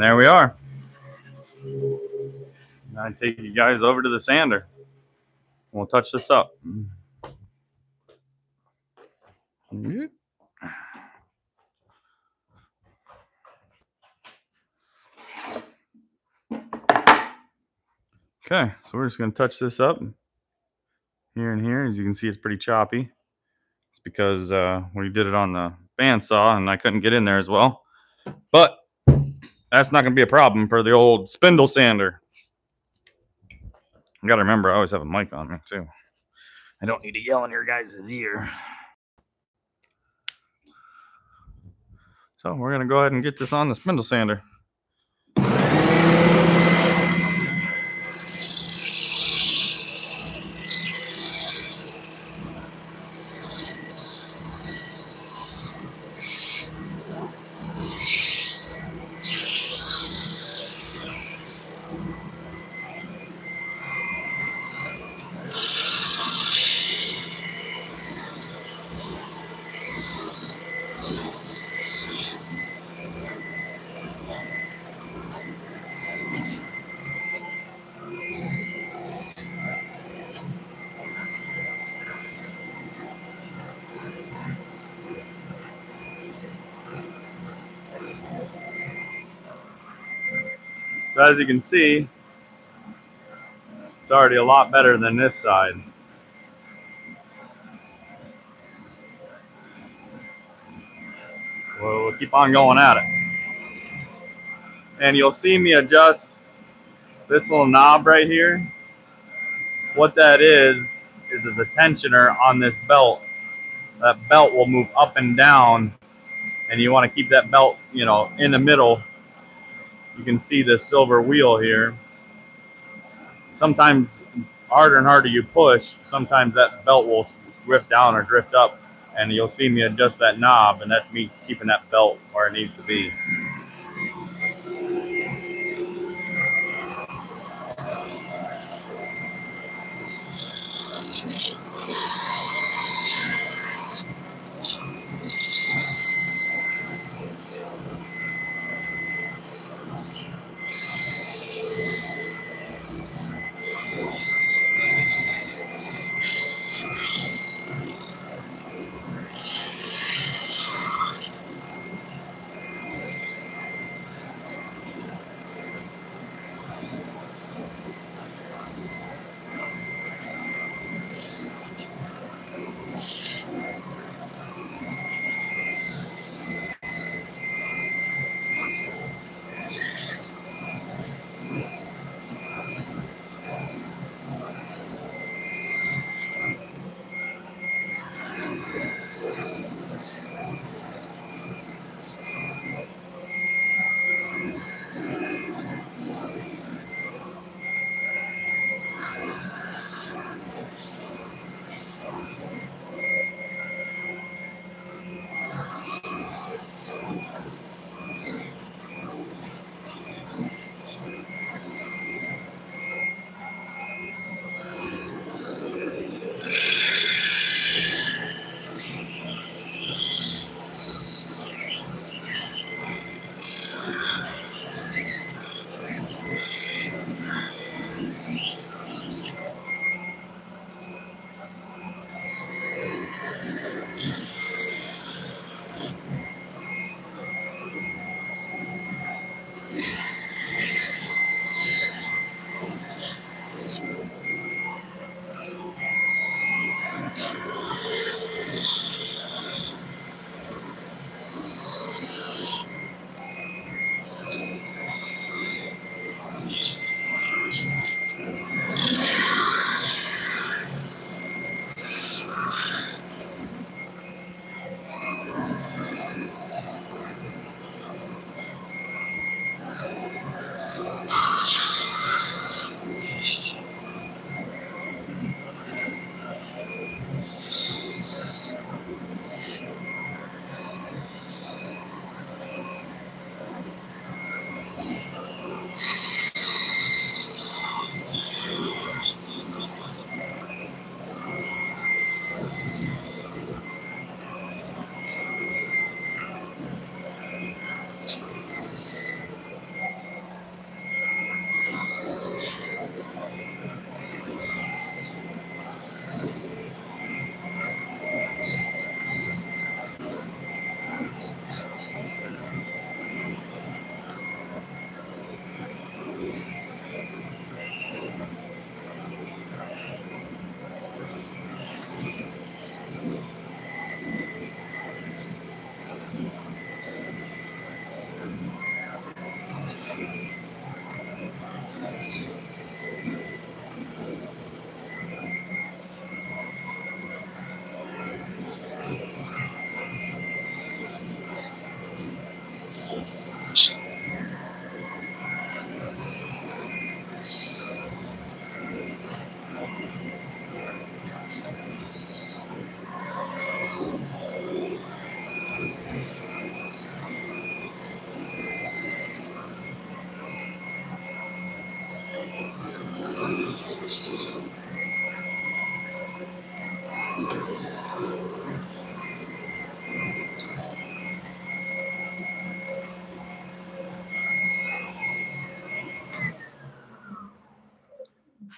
And there we are. I take you guys over to the sander. We'll touch this up. Okay, so we're just going to touch this up here and here. As you can see, it's pretty choppy. It's because we did it on the bandsaw and I couldn't get in there as well. But that's not going to be a problem for the old spindle sander. You got to remember, I always have a mic on me too. I don't need to yell in your guys' ear. So we're going to go ahead and get this on the spindle sander. So as you can see, it's already a lot better than this side. We'll keep on going at it. And you'll see me adjust this little knob right here. What that is a tensioner on this belt. That belt will move up and down, and you want to keep that belt, in the middle. You can see the silver wheel here. Sometimes harder and harder you push, sometimes that belt will drift down or drift up, and you'll see me adjust that knob, and that's me keeping that belt where it needs to be.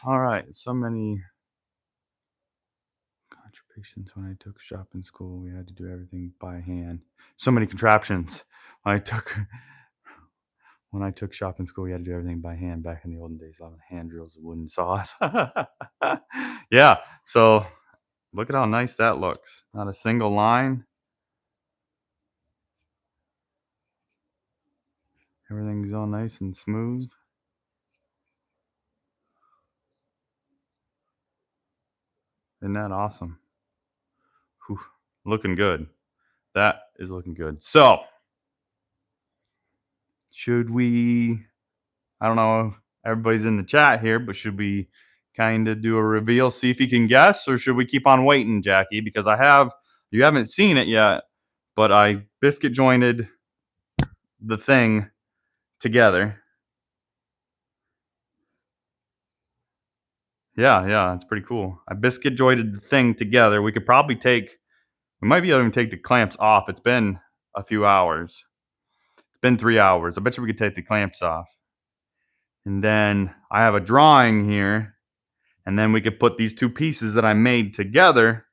All right, so many contraptions when I took shop in school. We had to do everything by hand. So many contraptions. I took when I took shop in school, we had to do everything by hand back in the olden days. A lot of hand drills and wooden saws. Yeah. So look at how nice that looks. Not a single line. Everything's all nice and smooth. Isn't that awesome? Whew. Looking good. That is looking good. So, should we? I don't know. Everybody's in the chat here, but should we kind of do a reveal, see if you can guess, or should we keep on waiting, Jackie? Because you haven't seen it yet, but I biscuit jointed the thing together. Yeah, it's pretty cool. I biscuit jointed the thing together. We might be able to even take the clamps off. It's been a few hours. It's been 3 hours. I bet you we could take the clamps off. And then I have a drawing here. And then we could put these two pieces that I made together.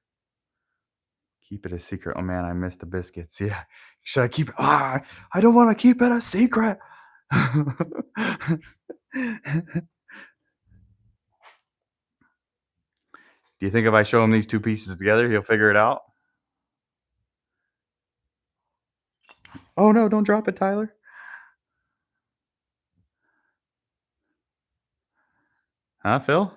Keep it a secret. Oh man, I missed the biscuits. Yeah. Should I keep it? I don't want to keep it a secret. Do you think if I show him these two pieces together, he'll figure it out? Oh no, don't drop it, Tyler. Huh, Phil?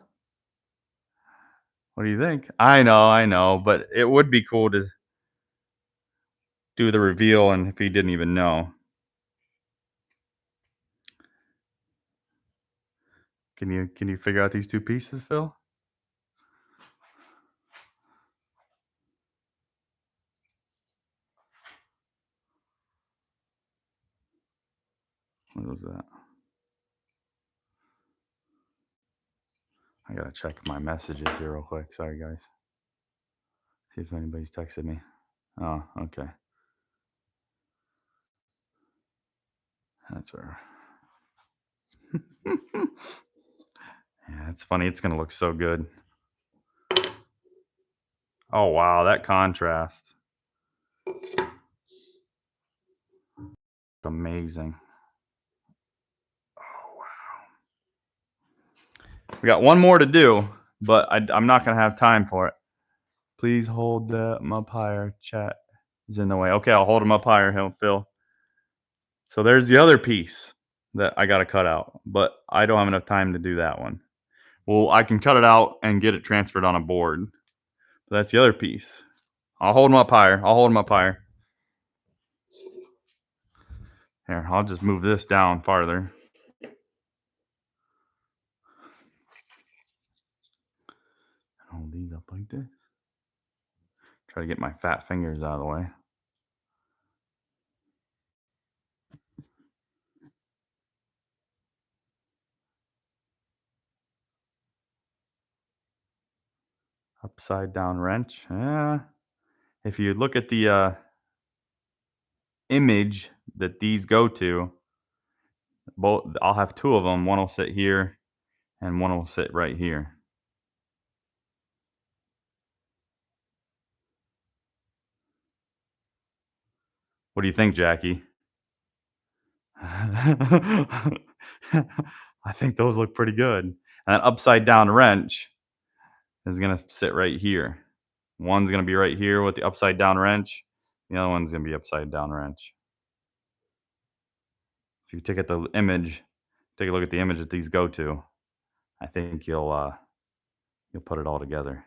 What do you think? I know, but it would be cool to do the reveal and if he didn't even know. Can you figure out these two pieces, Phil? What was that? I gotta check my messages here real quick. Sorry, guys. See if anybody's texted me. Oh, okay. That's where. Yeah, it's funny. It's gonna look so good. Oh wow, that contrast. Amazing. Oh wow. We got one more to do, but I'm not gonna have time for it. Please hold them up higher. Chat is in the way. Okay, I'll hold him up higher, Phil. So there's the other piece that I gotta cut out, but I don't have enough time to do that one. Well, I can cut it out and get it transferred on a board. But that's the other piece. I'll hold him up higher. Here, I'll just move this down farther. Hold these up like this. Try to get my fat fingers out of the way. Upside down wrench. Yeah. If you look at the image that these go to, both I'll have two of them. One will sit here and one will sit right here. What do you think, Jackie? I think those look pretty good. And an upside down wrench is going to sit right here. One's going to be right here with the upside down wrench. The other one's going to be upside down wrench. If you take a look at the image that these go to, I think you'll put it all together.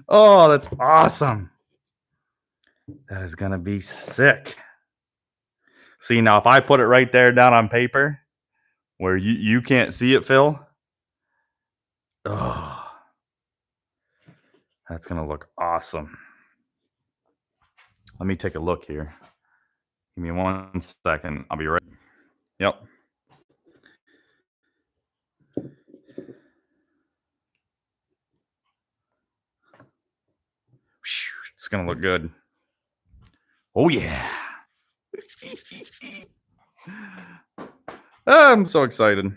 Oh, that's awesome. That is going to be sick. See, now if I put it right there down on paper where you can't see it, Phil, oh, that's going to look awesome. Let me take a look here. Give me 1 second. I'll be right. Yep. gonna look good. Oh yeah. I'm so excited.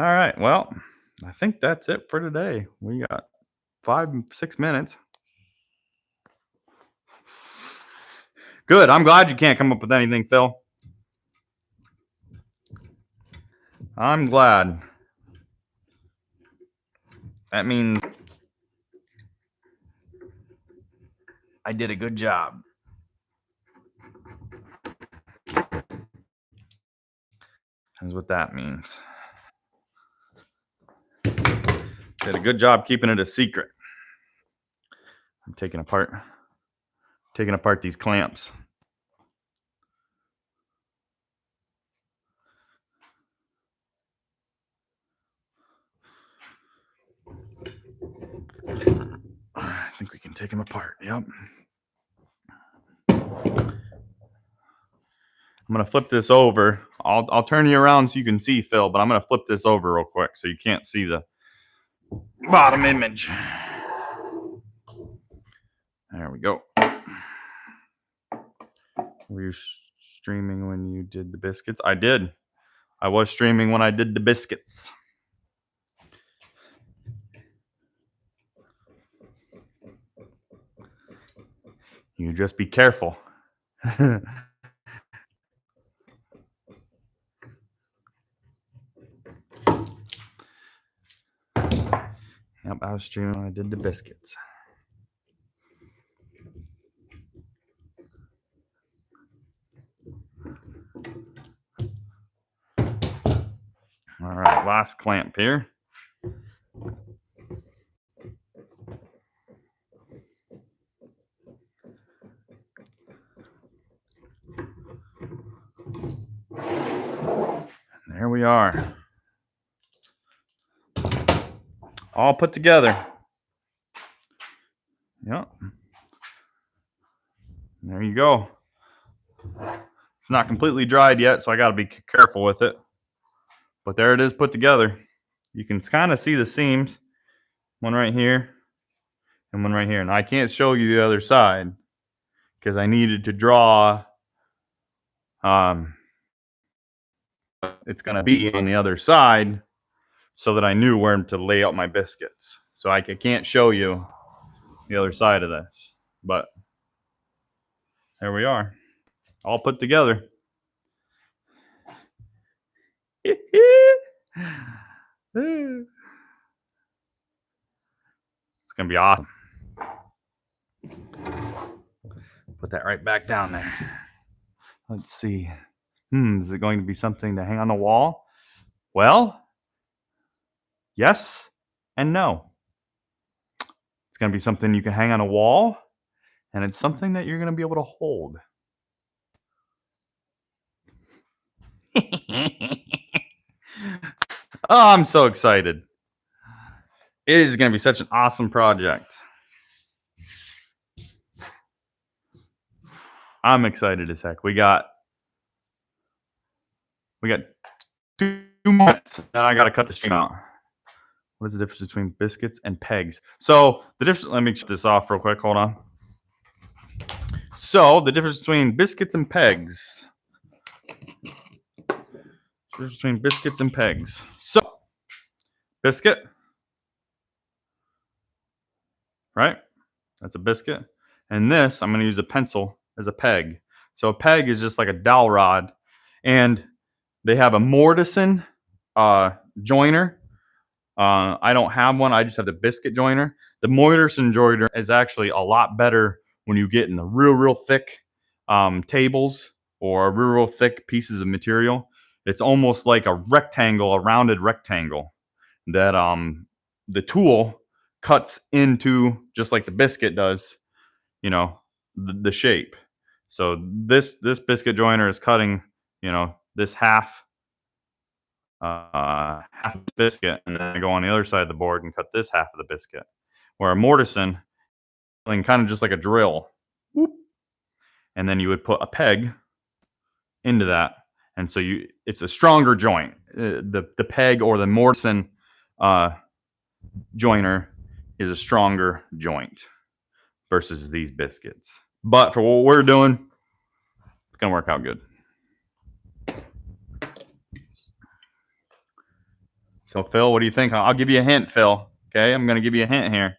All right, well, I think that's it for today. We got 5-6 minutes. Good. I'm glad you can't come up with anything, Phil. I'm glad. That means I did a good job. That's what that means. Did a good job keeping it a secret. I'm taking apart these clamps. I think we can take them apart. Yep. I'm gonna flip this over. I'll turn you around so you can see, Phil, but I'm gonna flip this over real quick so you can't see the bottom image. There we go. Were you streaming when you did the biscuits? I did. I was streaming when I did the biscuits. You just be careful. Yep, I was streaming when I did the biscuits. All right, last clamp here. There we are. All put together. Yep. There you go. It's not completely dried yet, so I got to be careful with it. But there it is put together. You can kind of see the seams. One right here and one right here. And I can't show you the other side because I needed to draw it's going to be on the other side so that I knew where to lay out my biscuits. So I can't show you the other side of this. But there we are. All put together. It's going to be awesome. Put that right back down there. Let's see. Is it going to be something to hang on the wall? Well, yes and no. It's going to be something you can hang on a wall, and it's something that you're going to be able to hold. Oh, I'm so excited. It is going to be such an awesome project. I'm excited as heck. We got 2 minutes, and I got to cut the stream out. What is the difference between biscuits and pegs? So the difference, let me shut this off real quick. Hold on. So the difference between biscuits and pegs. So biscuit, right? That's a biscuit. And this, I'm going to use a pencil as a peg. So a peg is just like a dowel rod. And they have a mortison joiner. I don't have one. I just have the biscuit joiner. The mortison joiner is actually a lot better when you get in the real thick tables or real thick pieces of material. It's almost like a rectangle, a rounded rectangle that the tool cuts into, just like the biscuit does, you know, the shape. So this biscuit joiner is cutting, you know, this half of the biscuit, and then I go on the other side of the board and cut this half of the biscuit. Where a mortison, kind of just like a drill, whoop, and then you would put a peg into that, And so it's a stronger joint. The peg or the Mortison joiner is a stronger joint versus these biscuits. But for what we're doing, it's going to work out good. So, Phil, what do you think? I'll give you a hint, Phil. Okay, I'm going to give you a hint here.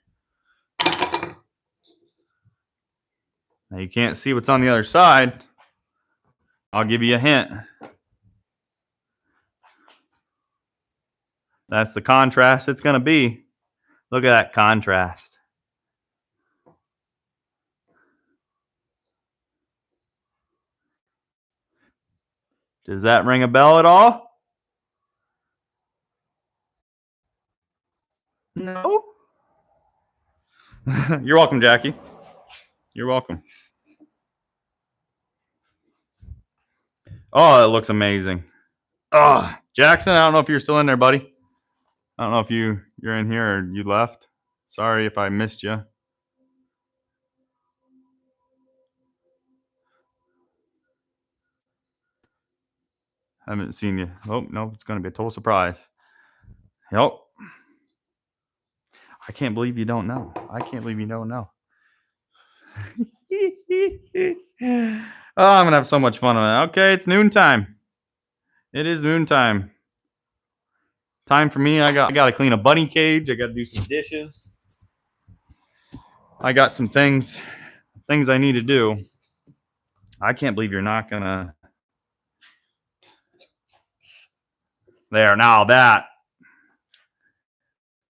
Now, you can't see what's on the other side. I'll give you a hint. That's the contrast it's going to be. Look at that contrast. Does that ring a bell at all? No. You're welcome, Jackie. You're welcome. Oh, it looks amazing. Oh, Jackson, I don't know if you're still in there, buddy. I don't know if you're in here or you left. Sorry if I missed you. Haven't seen you. Oh, no, it's going to be a total surprise. Yep. I can't believe you don't know. I can't believe you don't know. Oh, I'm going to have so much fun on it. Okay, it's noontime. It is noontime. Time for me. I got to clean a bunny cage. I got to do some dishes. I got some things I need to do. I can't believe you're not going to. There, now that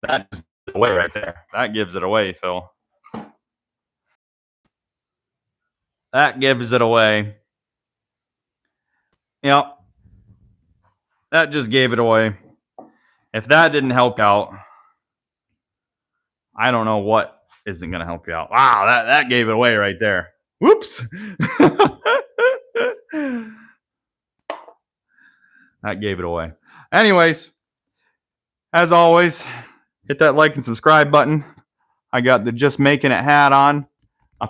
gives it away right there. That gives it away, Phil. That gives it away. Yep. That just gave it away. If that didn't help out, I don't know what isn't going to help you out. Wow, that gave it away right there. Whoops. That gave it away. Anyways, as always, hit that like and subscribe button. I got the Just Making It hat on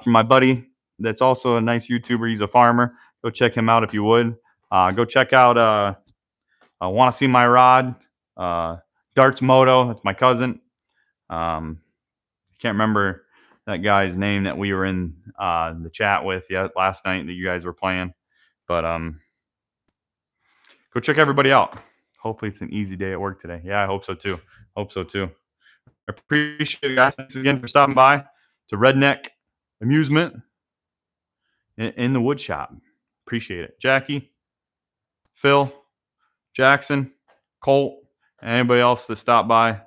from my buddy that's also a nice YouTuber. He's a farmer. Go check him out if you would. Go check out I Want to See My Rod. Darts Moto. That's my cousin. Can't remember that guy's name that we were in the chat with last night that you guys were playing. But go check everybody out. Hopefully it's an easy day at work today. Yeah, I hope so too. I appreciate it, guys. Thanks again for stopping by to Redneck Amusement in the wood shop. Appreciate it. Jackie, Phil, Jackson, Colt, and anybody else that stopped by.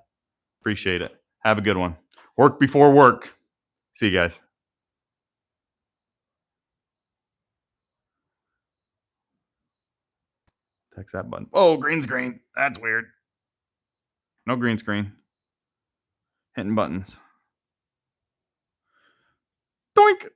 Appreciate it. Have a good one. Work before work. See you guys. Text that button. Oh, green screen. That's weird. No green screen. Hitting buttons. Doink.